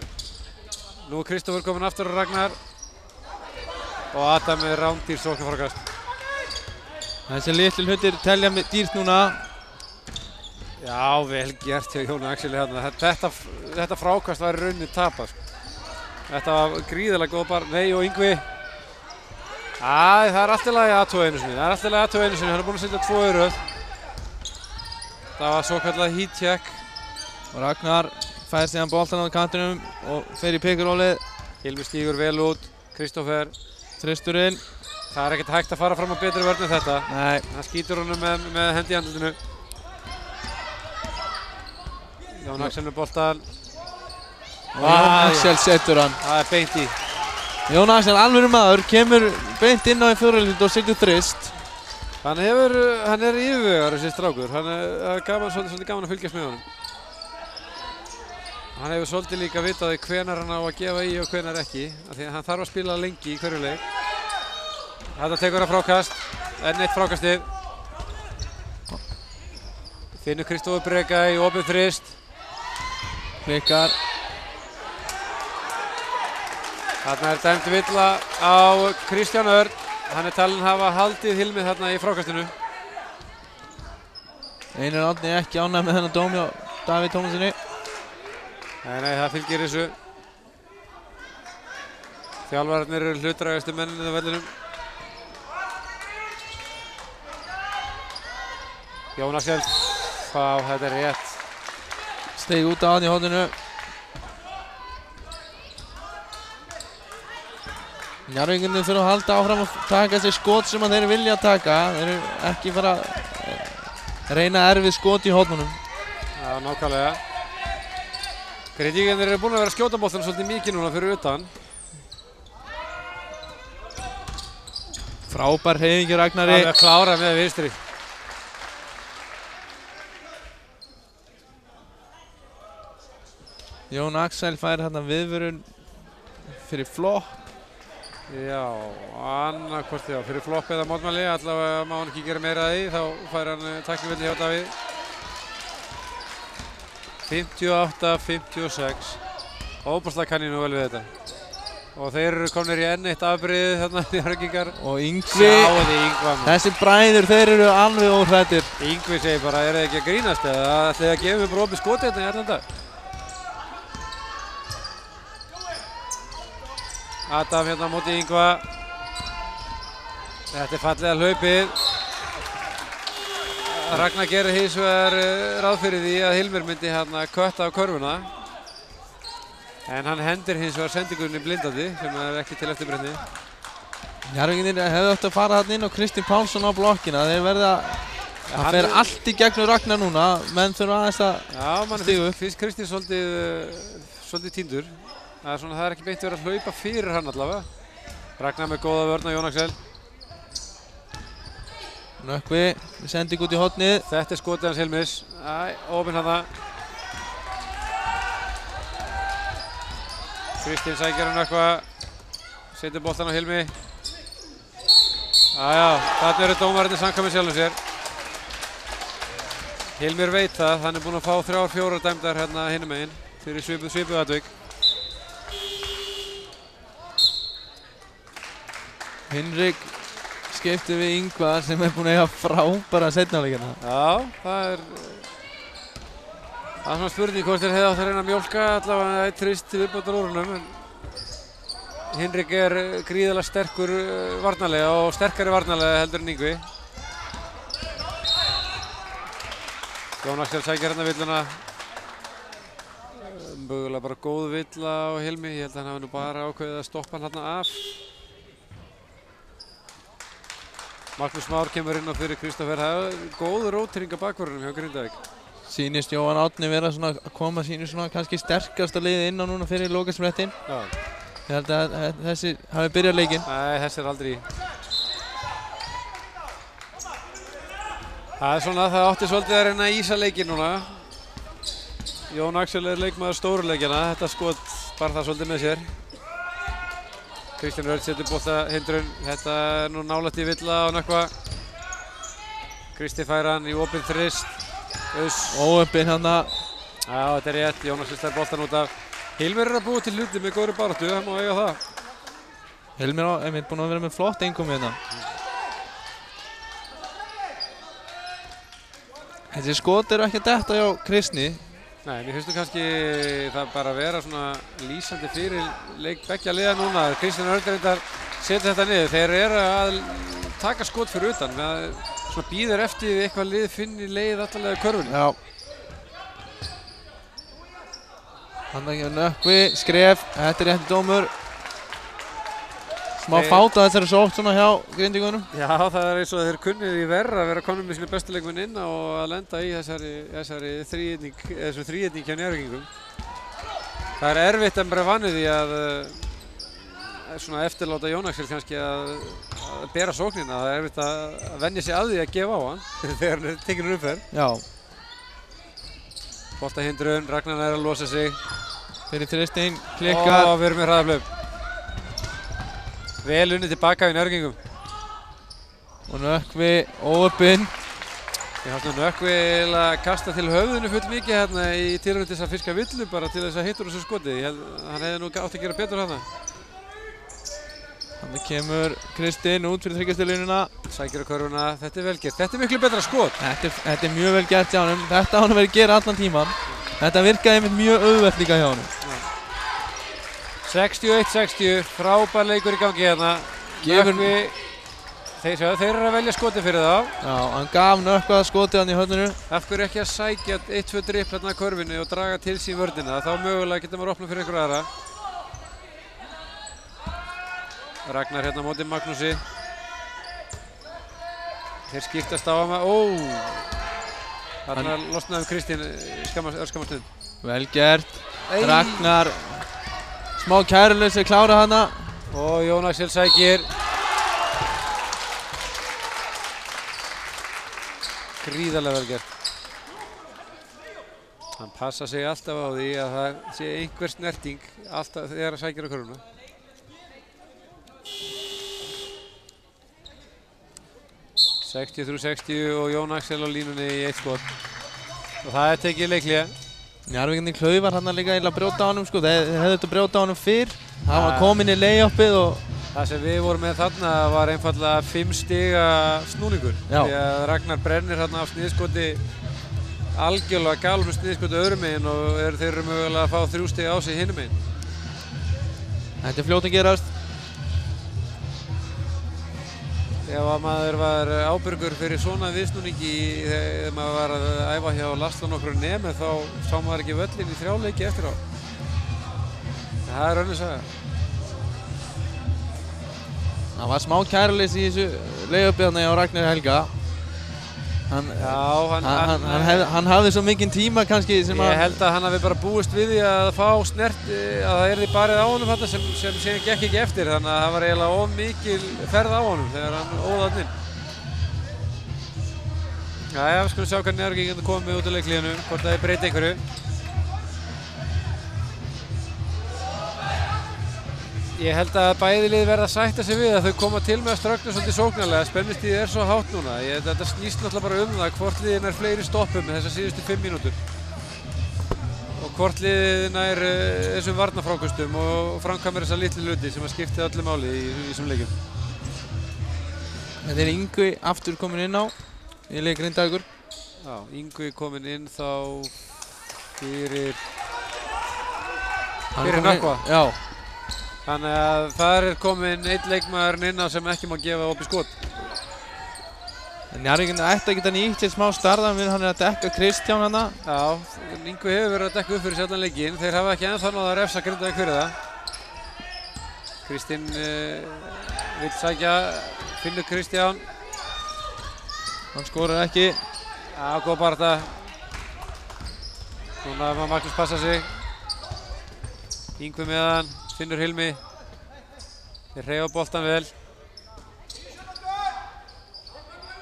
Nú er Kristófur komin aftur á Ragnar. Og Adam er rándýr sóknarfrákast. Þessi litlu hlutir telja dýrt núna. Já, vel gert hjá Jóni Axeli hérna. Þetta frákast var í rauninni tapað. Þetta var gríðarlega góð bara. Nei og Yngvi. Það er allt í lagi aðtóa einu sinni. Hann er búinn að setja 2 í röð. Það var svo kallað heat check. Og Ragnar fær síðan boltan á kantinum og fer í pikurólið. Hilmi stígur vel út. Kristófer þristur inn. Það er ekkert hægt að fara fram á betri vörn en þetta. Nei. Hann skýtur honum með hendi í andlitinu. Jón Axel með boltan. Og Jón Axel setur hann. Það er beint í. Jón Axel, alvöru maður, kemur beint inn á í fjórðuleiknum og setur þrist. Hann er yfirvegaður þessi strákur. Það er svolítið gaman að fylgjast með honum. Hann hefur svolítið líka vitað hvenær hann á að gefa í og hvenær ekki. Því að hann þarf að spila lengi í hverju leik. Þetta tekur að frákast. Enn eitt frákastið. Finnur Kristófur Breka í opið þrist. Klikkar. Þarna er dæmd villa á Kristján Örn. Hann er talinn hafa haldið Hilmi þarna í frákastinu. Einar Árni ekki ánægð með þennan dóm hjá Davíð Tómasinni. Nei, það fylgir þessu. Þjálfararnir eru hlutdrægustu menninni á vellinum. Jón Axel. Þetta er rétt. Steig út á hann í hóttinu. Njarðvíkingarnir þurfa að halda áfram og taka sér skot sem þeir vilja taka. Þeir eru ekki fara að reyna erfið skot í hóttunum. Já, nákvæmlega. Grindvíkingarnir eru búin að vera að skjóta boltanum svolítið mikið núna fyrir utan. Frábær hreyfing hjá Ragnari. Það er klárað með vinstri. Jón Axel fær hérna viðvörun fyrir flopp. Já, annarkvort já, fyrir flopp eða mótmæli. Allavega má hann ekki gera meira að því, þá fær hann tæknivilli hjá Davíð. 58-56. Óbúrslega kann ég nú vel við þetta. Og þeir eru komnir í enn eitt afbrigði þarna í Hörgingar. Og Yngvi, sjáðu Yngva. Þessi bræður, þeir eru alveg óhræddir. Yngvi segir bara, er það ekki að grínast eða ætlaði að gefa mér bara opið skotið hérna í allan dag? Adam hérna á móti Yngva. Þetta er fallega hlaupið. Ragnar gerir hins vegar ráð fyrir því að Hilmir myndi hérna kötta á körfuna. En hann hendir hins vegar sendingunni blindandi sem er ekki til eftirbreytni. Njarðvíkingarnir hefðu átt að fara þarna inn á Kristinn Pálsson á blokkina. Þeir verða það fer allt í gegnum Ragnar núna. Menn þurfa aðeins að stígu. Já, mann finnst Kristinn svolítið týndur. Það er ekki beint verið að hlaupa fyrir hann allavega. Ragnar með góða vörn á Jón Axel. Nökkvi, sending út í hornið. Þetta er skotið hans Hilmis. Opinn hann það. Kristinn sækir hann Nökkva. Setur boltan á Hilmi. Þarna eru dómararnir samkvæmið sjálfum sér. Hilmir veit það, hann búinn að fá 3-4 dæmdar hérna hinum megin fyrir svipuð atvik. Hinrik skipti við Ingvar sem búinn að eiga frábæra seinni hálfleikina. Já, það er svona spurning hvort þeir hefði átt að reyna að mjólka allavega eitt þrist til viðbótar úr honum, en Hinrik gríðarlega sterkur varnarlega og sterkari varnarlega heldur en Yngvi. Jón Axel sækir hérna villuna. Mögulega bara góð villa á Hilmi. Ég held að hann hafi nú bara ákveðið að stoppa hann hérna af. Magnús Már kemur inn á fyrir Kristoffer. Það er góð rótering á bakvörðunum hjá Grindavík. Sýnist Jóhann Árni vera svona að koma sínu svona kannski sterkasta liði inn á núna fyrir lokasprettinn. Já. Ég held að þessi hafi byrjað leikinn. Nei, þessi aldrei í. Það svona, það átti svolítið að reyna að ísa leikinn núna. Jón Axel leikmaður stóruleikjana. Þetta skot bar það svolítið með sér. Kristján Örn setur boltahindrun. Þetta nú nálægt í villa á Nökkva. Kristi fær hann í opinn þrist. Óöppinn hana. Já, þetta er rétt. Jón Axel slær boltan út af. Hilmir að búa til hluti með góðri baráttu, það má eiga það. Hilmir er búinn að vera með flott innkomu hérna. Þessi skot eru ekki að detta hjá Kristni. Nei, mér finnst kannski það bara að vera svona lýsandi fyrir leik beggja liða núna. Kristján Örn reyndar setja þetta niður. Þeir eru að taka skot fyrir utan. Svona býður eftir eitthvað lið finni leið allalega í körfunni. Já. Hann ekki Nökkvi, skref, þetta er rétti dómur. Smá fáta þessari sótt svona hjá Grindvíkunum. Já, það er eins og þeir kunnið í verra að vera konum með sínu bestu leikmenn inn og að lenda í þessari þríhyrning hjá Njarðvíkingum. Það er erfitt en bara vanið því að svona eftirláta Jón Axel kannski að bera sóknina. Það er erfitt að venja sig að því að gefa á hann þegar hann er tekinn umferð. Já. Boltahindrun, Ragnar er að losa sig. Fyrir þristinn, klikkar. Og við erum með hraðaflöf. Vel unnið tilbaka í Njarðvíkingum. Og Nökkvi óöppinn. Ég hafði Nökkvi að kasta til höfðinu full mikið hérna í tilraun til þess að fiska villu bara til þess að hittur þessu skoti. Hann hefði nú átt að gera betur hérna. Þannig kemur Kristinn út fyrir þryggjastilínuna. Sækir á körfuna. Þetta er vel gert. Þetta er miklu betra skot. Þetta er mjög vel gert hjá honum. Þetta á hann að vera að gera allan tíman. Þetta virkaði einmitt mjög auðvelt líka hjá honum. 61-60, frábær leikur í gangi hérna. Nökkvi, þeir eru að velja skoti fyrir þá. Já, hann gaf Nökkva skotið hann í höfninu. Af hverju ekki að sækja 1-2 dripp hérna að körfinu og draga til sín vörnina? Þá mögulega getur maður opnað fyrir einhver aðra. Ragnar hérna á móti Magnúsi. Þeir skiptast á hann. Þarna losnaði Kristín örskamma stund. Vel gert. Ragnar. Smá kæruleysi klára hana. Og Jón Axel sækir. Gríðarlega vel gert. Hann passa sig alltaf á því að það sé einhver snerting alltaf þegar hann sækir á körfuna. (60-60) og Jón Axel á línunni í eitt skot. Og það er tekið leiklega. Njarðvíkingarnir Klaufar hann líka að brjóta á honum sko. Þeir hefðu þetta brjóta á honum fyrr. Það var komin í lay-upið og... Það sem við vorum með þarna var einfallega 5 stiga snúningur. Já. Því að Ragnar brennir þarna af sniðskoti algjörlega galum sniðskoti öðrum meginn og þeir eru mögulega að fá 3 stig á sig hinum meginn. Þetta er fljótt að gerast. Ef að maður var ábyrgur fyrir svona viðsnúningi þegar maður var að æfa hjá Laslo nokkru nemi þá sá maður ekki völlin í 3 leiki eftir á. Það er önnur saga. Það var smá kæruleysi í þessu lay-upið hjá Ragnar Helga. Hann hafði svo mikinn tíma kannski sem að... Ég held að hann hafi bara búist við því að fá snert, að það yrði barið á honum þarna sem gekk ekki eftir, þannig að það var eiginlega of mikil ferð á honum þegar hann óð þarna inn. Jæja, við skulum sjá hvernig Njarðvíkingarnir komið út á leiklíðinu, hvort það breyti einhverju. Ég held að bæði lið verða að sætta sig við að þau koma til með að ströggna svolítið sóknarlega. Spennustigið svo hátt núna. Þetta snýst náttúrulega bara það hvort liðið nær fleiri stoppum með þessar síðustu 5 mínútur. Og hvort liðið nær þessum varnarfrákustum og framkvæmir þessa litlu hluti sem að skipti öllu máli í þessum leikjum. Þetta Yngvi aftur komin inn á í leik Grindavíkur. Já, Yngvi komin inn þá fyrir Nökkva. Já. Þannig að þar komin einn leikmaðurinn inn á sem ekki má gefa opið skot. Njarðvíkin ætti að geta nýtt sér smá starða, hann að dekka Kristján hana. Já, Yngvi hefur verið að dekka upp fyrir sjaldan leikinn. Þeir hafa ekki ennþá náð að refsa Grindavík fyrir það. Kristinn vill sækja, finnur Kristján. Hann skorar ekki. Já, góð barða. Núna má Magnús passa sig. Yngvi með hann. Finnur Hilmi, þeir hreyfa boltan vel.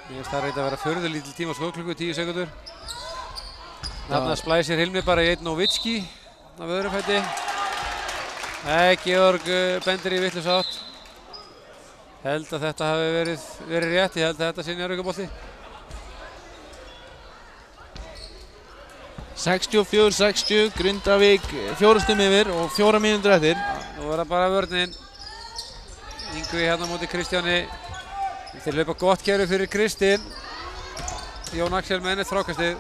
Mér finnst það reyndi að vera furðulítill tíma skotklukku, 10 sekúndur. Þarna splæsir Hilmi bara í einn Novitski á öðrum fæti. Nei, Georg bendir í vitlausa átt. Held að þetta hafi verið rétt, ég held að þetta sé Njarðvíkurbolti. 64-60, Grindavík 4 stigum yfir og 4 mínútur eftir. Nú er það bara vörnin. Yngvi hérna móti Kristjáni. Þeir hlaupa gott kerfi fyrir Kristinn. Jón Axel með ennett frákastið.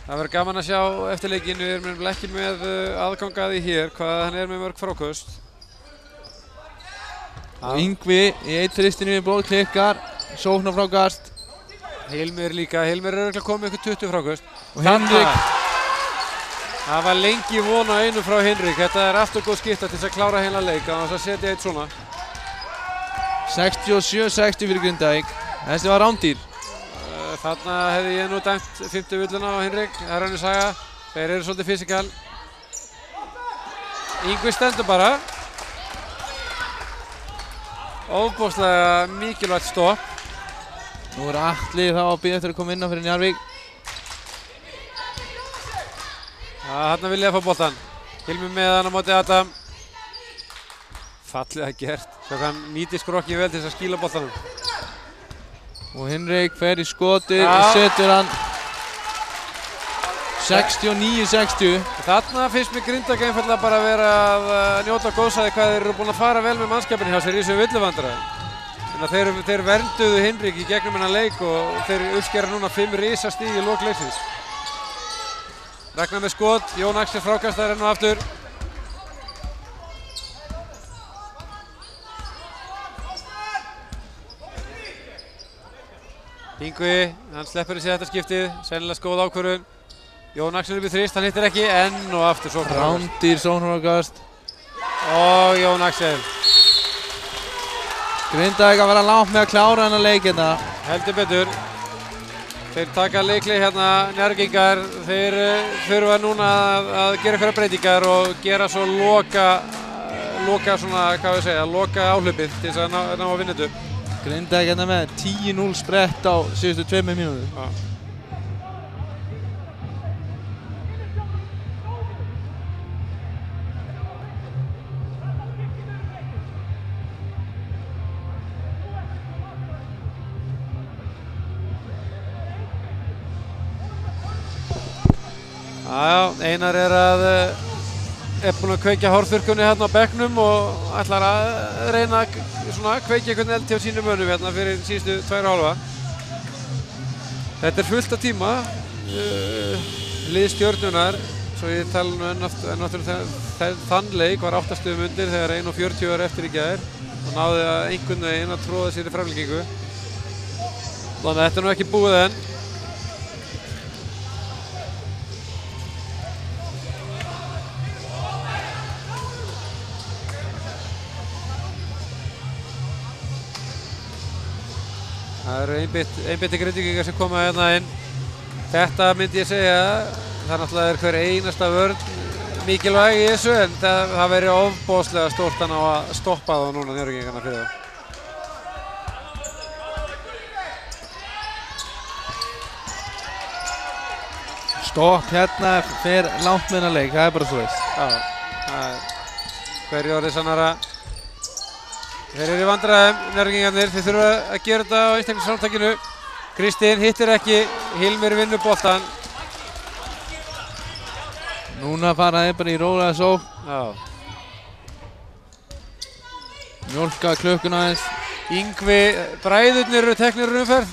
Það verður gaman að sjá eftir leikinn. Við erum ekki með aðgang að því hér hvað hann með mörg frákast. Og Yngvi í eitt þristinu við blóð klikkar, sóknar frákast. Hilmir líka. Hilmir örugglega komið ykkur 20 frákast. Og Hinrik. Það var lengi von á einu frá Hinrik. Þetta er alltaf góð skipta til þess að klára heila leik á þess að setja eitt svona. 67-60 fyrir Grindavík. Þessi var rándýr. Þarna hefði ég nú dæmt 50 villuna á Hinrik. Það er önnur saga. Þeir eru svolítið fysikal. Yngvi stendur bara. Ofboðslega mikilvægt stopp. Nú er Atli þá að bíða eftir að koma inn á fyrir Njarðvík. Þarna vil ég að fá boltan. Hilmi með hann á móti Adam. Fallega gert. Svo hann nýti skrokkið vel til þess að skýla boltanum. Og Hinrik fer í skotið og setur hann 69-60. Þarna finnst mér Grindavík einfaldlega bara að vera að njóta góðsæði hvað þeir eru búin að fara vel með mannskapin hjá sér í þessu villuvandræði. Þeir vernduðu Hinrik í gegnum hennar leik og þeir uppskera núna 5 risastig í lok leiksins. Ragnar með skot, Jón Axel frákastar enn og aftur. Yngvi, hann sleppur í sig þetta skiptið, sennilega góð ákvörðun. Jón Axel upp í þrist, hann hittir ekki, enn og aftur sóknarfrákast. Rándýr sóknarfrákast. Og Jón Axel. Grindavík að vera langt með að klára hennar leik hérna. Heldur betur. Þeir taka leikli hérna Njarðvíkingar. Þeir þurfa núna að gera einhverja breytingar og gera svo loka áhlaupið til þess að ná að vinna þetta upp. Grindavík hérna með 10-0 sprett á síðustu 2 mínútur. Einar er búinn að kveikja hárþurrkunni hérna á bekknum og ætlar að reyna að kveikja einhvern eld hjá sínum mönnum hérna fyrir síðustu 2,5. Þetta er fullt af tíma. Lið Stjörnunnar, svo ég tala nú náttúrulega þann leik var 8 stigum undir þegar 1:40 var eftir í gær og náði að einhvern veginn að tróða sér í framlengingu. Þannig að þetta er nú ekki búið enn. Það eru einbeittir Grindvíkingar sem koma hérna inn. Þetta myndi ég segja, það náttúrulega hver einasta vörn mikilvæg í þessu en það veri ofboðslega stórt að ná að stoppa þá núna Njarðvíkingarna fyrir það. Stopp hérna fer langt með hennar leik, það er bara svo veist. Já, Hverju orðið sannara. Þeir eru í vandræðum, Njarðvíkingarnir. Þeir þurfa að gera þetta á einstaklingsframtakinu. Kristinn hittir ekki, Hilmir vinnur boltan. Núna fara þeir bara í rólega sókn. Já. Mjólka klukkuna aðeins. Yngvi, bræðurnir eru teknir úr umferð.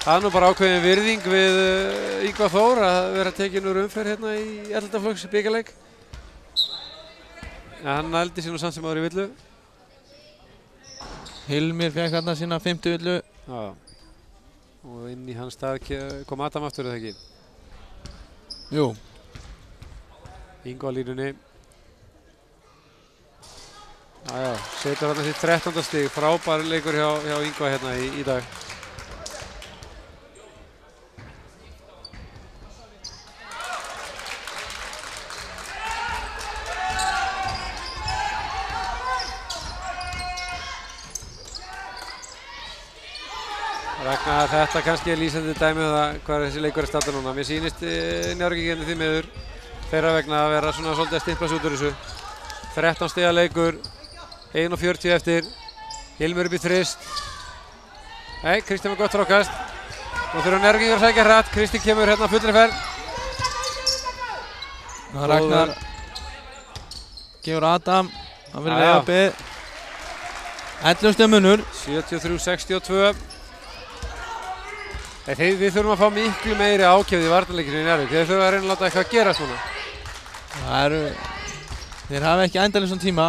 Það er nú bara ákveðin virðing við Yngvar Þór að vera tekin úr umferð hérna í 11. flokks bikarleik. Ja, hann nældi sér nú samt sem áður í villu. Hilmir fekk hérna sína 50 villu. Já. Og inn í hans stað kom Adam aftur, eða ekki? Jú. Yngvar á línunni. Jájá, setur hann sitt 13. stig. Frábær leikur hjá Yngvar hérna í dag. Ragnar, þetta kannski er lýsandi dæmi það hvað þessi leikur er staddur núna. Mér sýnist Njarðvíkingarnir því miður þeirra vegna að vera svona svolítið að stimpla sig út úr þessu. 13 stiga leikur, 1:40 eftir. Hilmur upp í þrist. Nei, Kristinn var gott frákast. Nú þurfa Njarðvíkingar að sækja hratt. Kristinn kemur hérna fullri ferð. Ragnar gefur Adam, hann verður leiðappið. 11 stiga munur. 73-62. Við þurfum að fá miklu meiri ákefð í varnarleikinu í Njarðvík. Þeir þurfa að reyna að láta eitthvað gerast núna. Þeir hafa ekki endalaust svona tíma.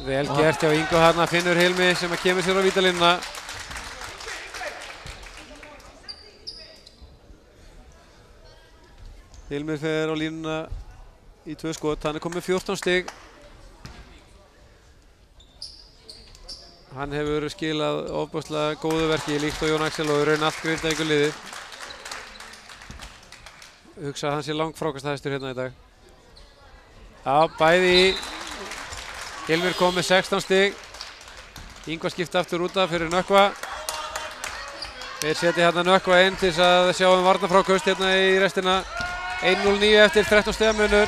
Vel gert hjá Ingo hérna, finnur Hilmi sem að kemur sér á vítalínuna. Hilmir fer á línuna í 2 skot, hann er komið 14 stig. Hann hefur skilað ofboðslega góðu verki líkt og Jón Axel og raun allt Grindavíkur liðið. Hugsa að hann sé langfrákastahæstur hérna í dag. Já, bæði í. Hilmir kom með 16 stig. Yngvar skipta aftur út af fyrir Nökkva. Þeir setja hérna Nökkva inn til þess að sjá varnarfrákast hérna í restina. 1:09 eftir 13 stiga munur.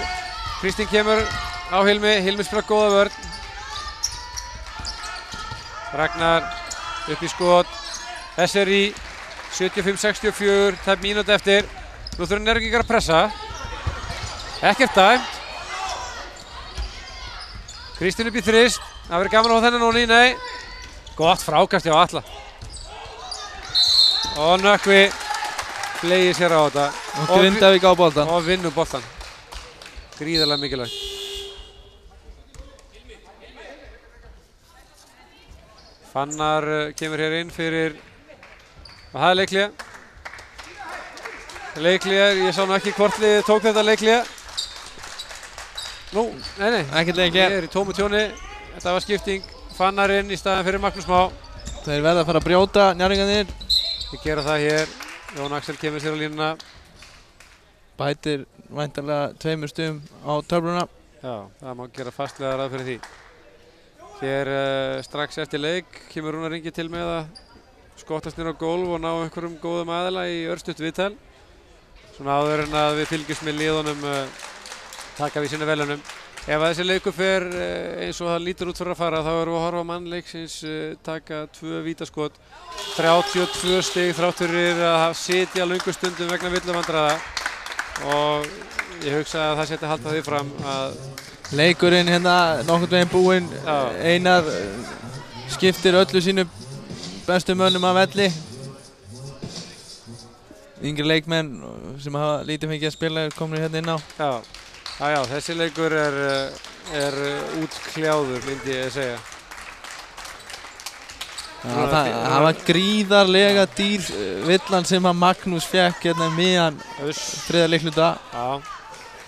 Kristinn kemur á Hilmi. Hilmi spila góða vörn. Ragnar upp í skot. SRI 75-64, tæp mínúti eftir. Nú þurfa Njarðvíkingar að pressa. Ekkert dæmt. Kristinn upp í þrist. Það verður gaman að fá þennan núna í, nei. Gott frákast hjá Atla. Og Nökkvi fleygir sér á þetta. Og Grindavík á boltan. Og vinnur boltan. Gríðarlega mikilvægt. Fannar kemur hér inn fyrir, og það er Leiklia. Leiklia, ég sá nú ekki hvort liðið tók þetta Leiklia. Nú, nei. Ekkert Leiklia. Ég er í tómu tjóni, þetta var skipting. Fannar inn í staðinn fyrir Magnús Má. Þeir verða að fara að brjóta Njarðvíkingarnir. Þeir gera það hér. Jón Axel kemur sér á línuna. Bætir væntanlega 2 stigum á töfluna. Já, það má gera fastlega ráð fyrir því. Hér strax eftir leik kemur Rúnar Ingi til með að skottast niður á gólf og ná einhverjum góðum aðila í örstutt viðtal. Svona áður en að við fylgjumst með liðunum taka við sinni velunum. Ef að þessi leikur fer eins og það lítur út fyrir að fara, þá erum við að horfa á mannleiksins taka 2 vítaskot. 32 stig þrátt fyrir að sitja löngu stundum vegna villuvandræða. Og ég hugsa að það setja halda því fram að leikurinn hérna nokkurn veginn búinn. Einar skiptir öllu sínum bestu mönnum af velli. Yngri leikmenn sem hafa lítið fengið að spila er komin hérna inn á. Já, þessi leikur er útkljáður, myndi ég að segja. Það var gríðarlega dýr villan sem að Magnús fekk hérna miðan þriðja leikluta. Já.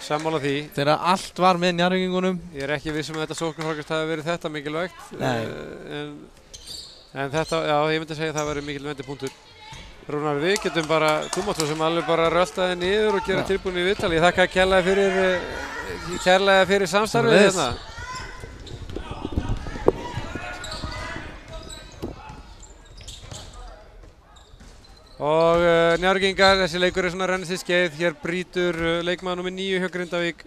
Sammála því. Þegar allt var með Njarðvíkingunum. Ég er ekki viss um að þetta sóknarfrákast hafi verið þetta mikilvægt. Nei. En þetta, já, ég myndi að segja að það verið mikilvægandi punktur. Rúnar, við getum bara, þú mátt svo sem alveg bara röltaði niður og gera tilbúin í viðtali. Ég þakka kærlega fyrir samstarfið hérna. Og Njarðvíkingar, þessi leikur er svona rennið sitt skeið. Hér brýtur leikmaður númer 9 hjá Grindavík,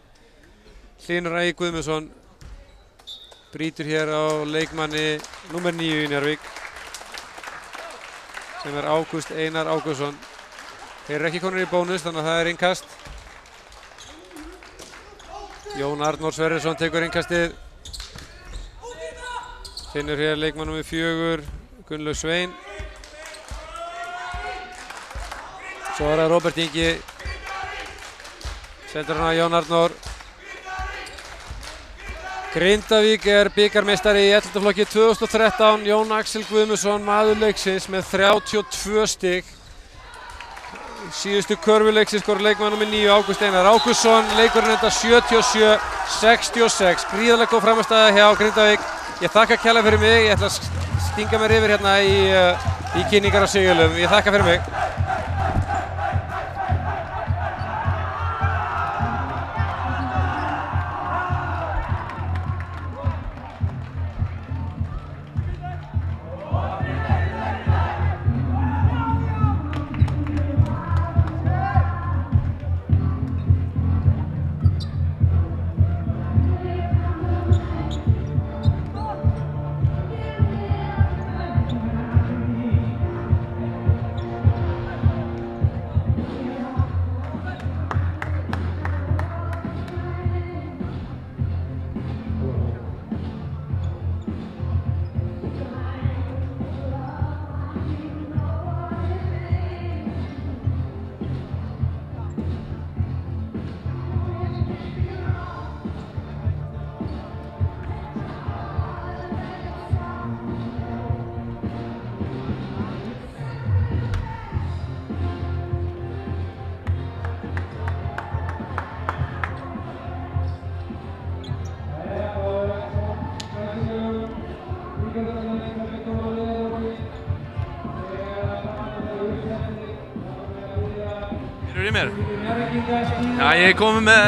Hlynur Ægir Guðmundsson. brýtur hér á leikmanni númer 9 í Njarðvík sem Ágúst Einar Ágústsson. Þeir ekki konur í bónus þannig að það innkast. Jón Arnór Sverrisson tekur innkastið. Finnur hér leikmann númer 4 Gunnlaug Svein. Svo það Róbert Ingi. Sendur hann að Jón Arnór. Grindavík bikarmeistari í 11. flokki 2013. Jón Axel Guðmundsson maður leiksins með 32 stig. Síðustu körfuleiksins skora leikmann númer 9 Ágúst Einar Ágústsson. Leikurinn enda 77-66. Gríðarlega góð framistæða hjá Grindavík. Ég þakka kærlega fyrir mig. Ég ætla að stinga mér yfir hérna í kynningar á sigurlum. Ég þakka fyrir mig. Já, ég er komið með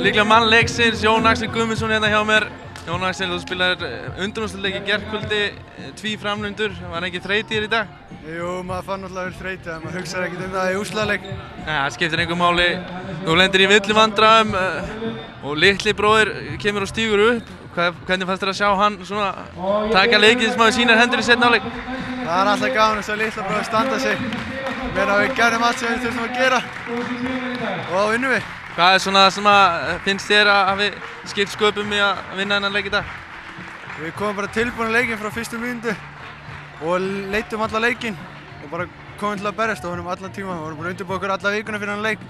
líklega mann leiksins, Jón Axel Guðmundsson hérna hjá mér. Jón Axel, þú spilaðir undanúrslitaleik í gærkvöldi, tvíframlundur. Var ekki þreytið þér í dag? Jú, maður fann náttúrulega verið þreytið, en maður hugsaði ekkert það í úrslitaleik. Nei, það skiptir engu máli. Þú lendir í villuvandræðum og litli bróðir kemur og stígur upp. Hvernig fannst þér að sjá hann svona taka leikið sem að sínar hendur í seinni hálfleik? Það er alltaf gaman að sjá litla bróðir standa sig. Við gerðum allt sem við þurftum að gera og þá vinnum við. Hvað er svona sem að finnst þér að við skipt sköpum í að vinna þennan leik í dag? Við komum bara tilbúin leikinn frá fyrstu mínútu og leidum alla leikinn og bara komum til að berjast og honum allan tíma. Við vorum bara undirbúið okkur alla vikuna fyrir þennan leik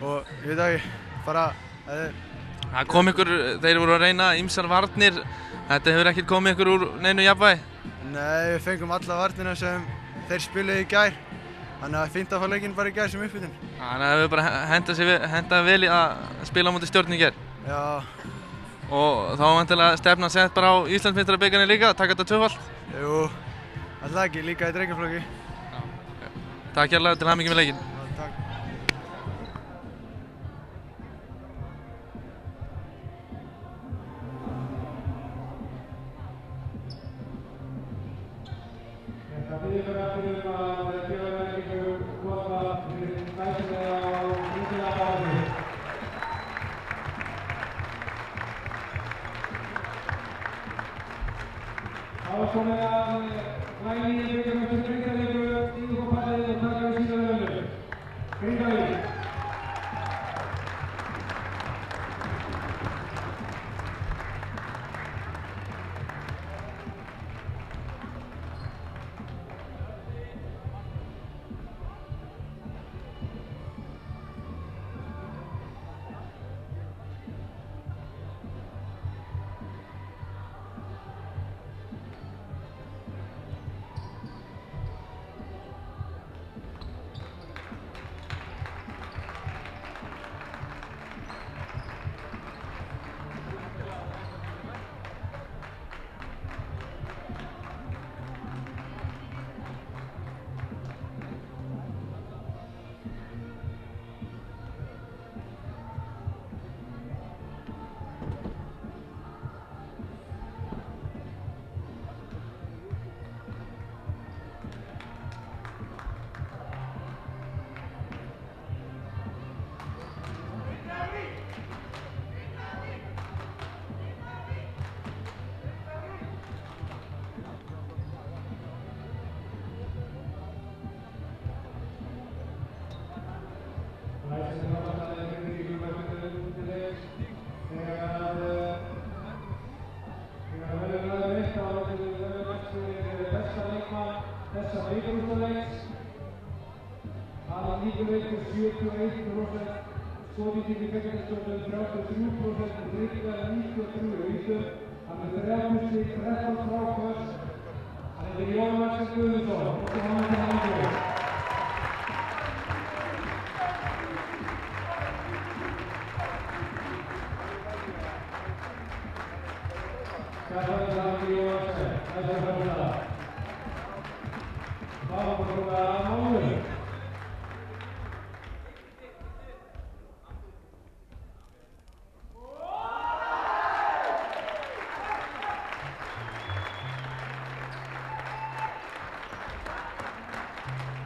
og ég veit ekki, bara... Það kom ykkur, þeir voru að reyna ýmsar varnir. Þetta hefur ekkert komið ykkur úr neinu jafnvægi? Nei, við fengum alla varnirna sem þeir spiluðu í gær. Þannig að það er fínt að fá leikinn bara í gær sem uppbytun. Þannig að það hefur bara hentað vel í að spila á móti Stjörnunni í gær. Já. Og þá var vantilega stefnan sett bara á Íslandsmeistarabikarnir líka, taka þetta tvöfalt? Jú, alltaf ekki, líka í drengjaflokki. Takk hérlega, til hamingju með leikinn. Takk.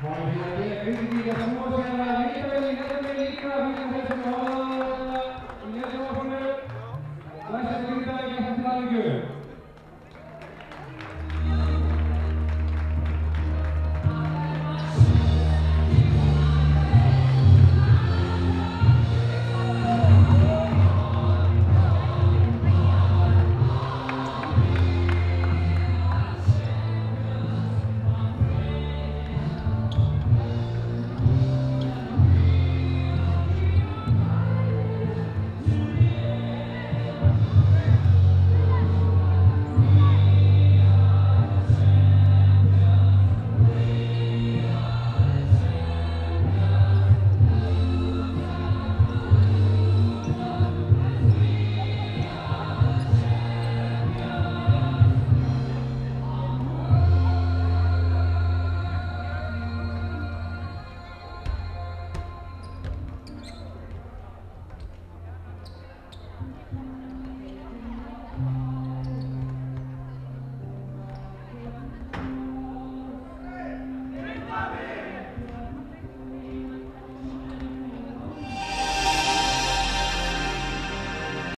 Vamos a ver,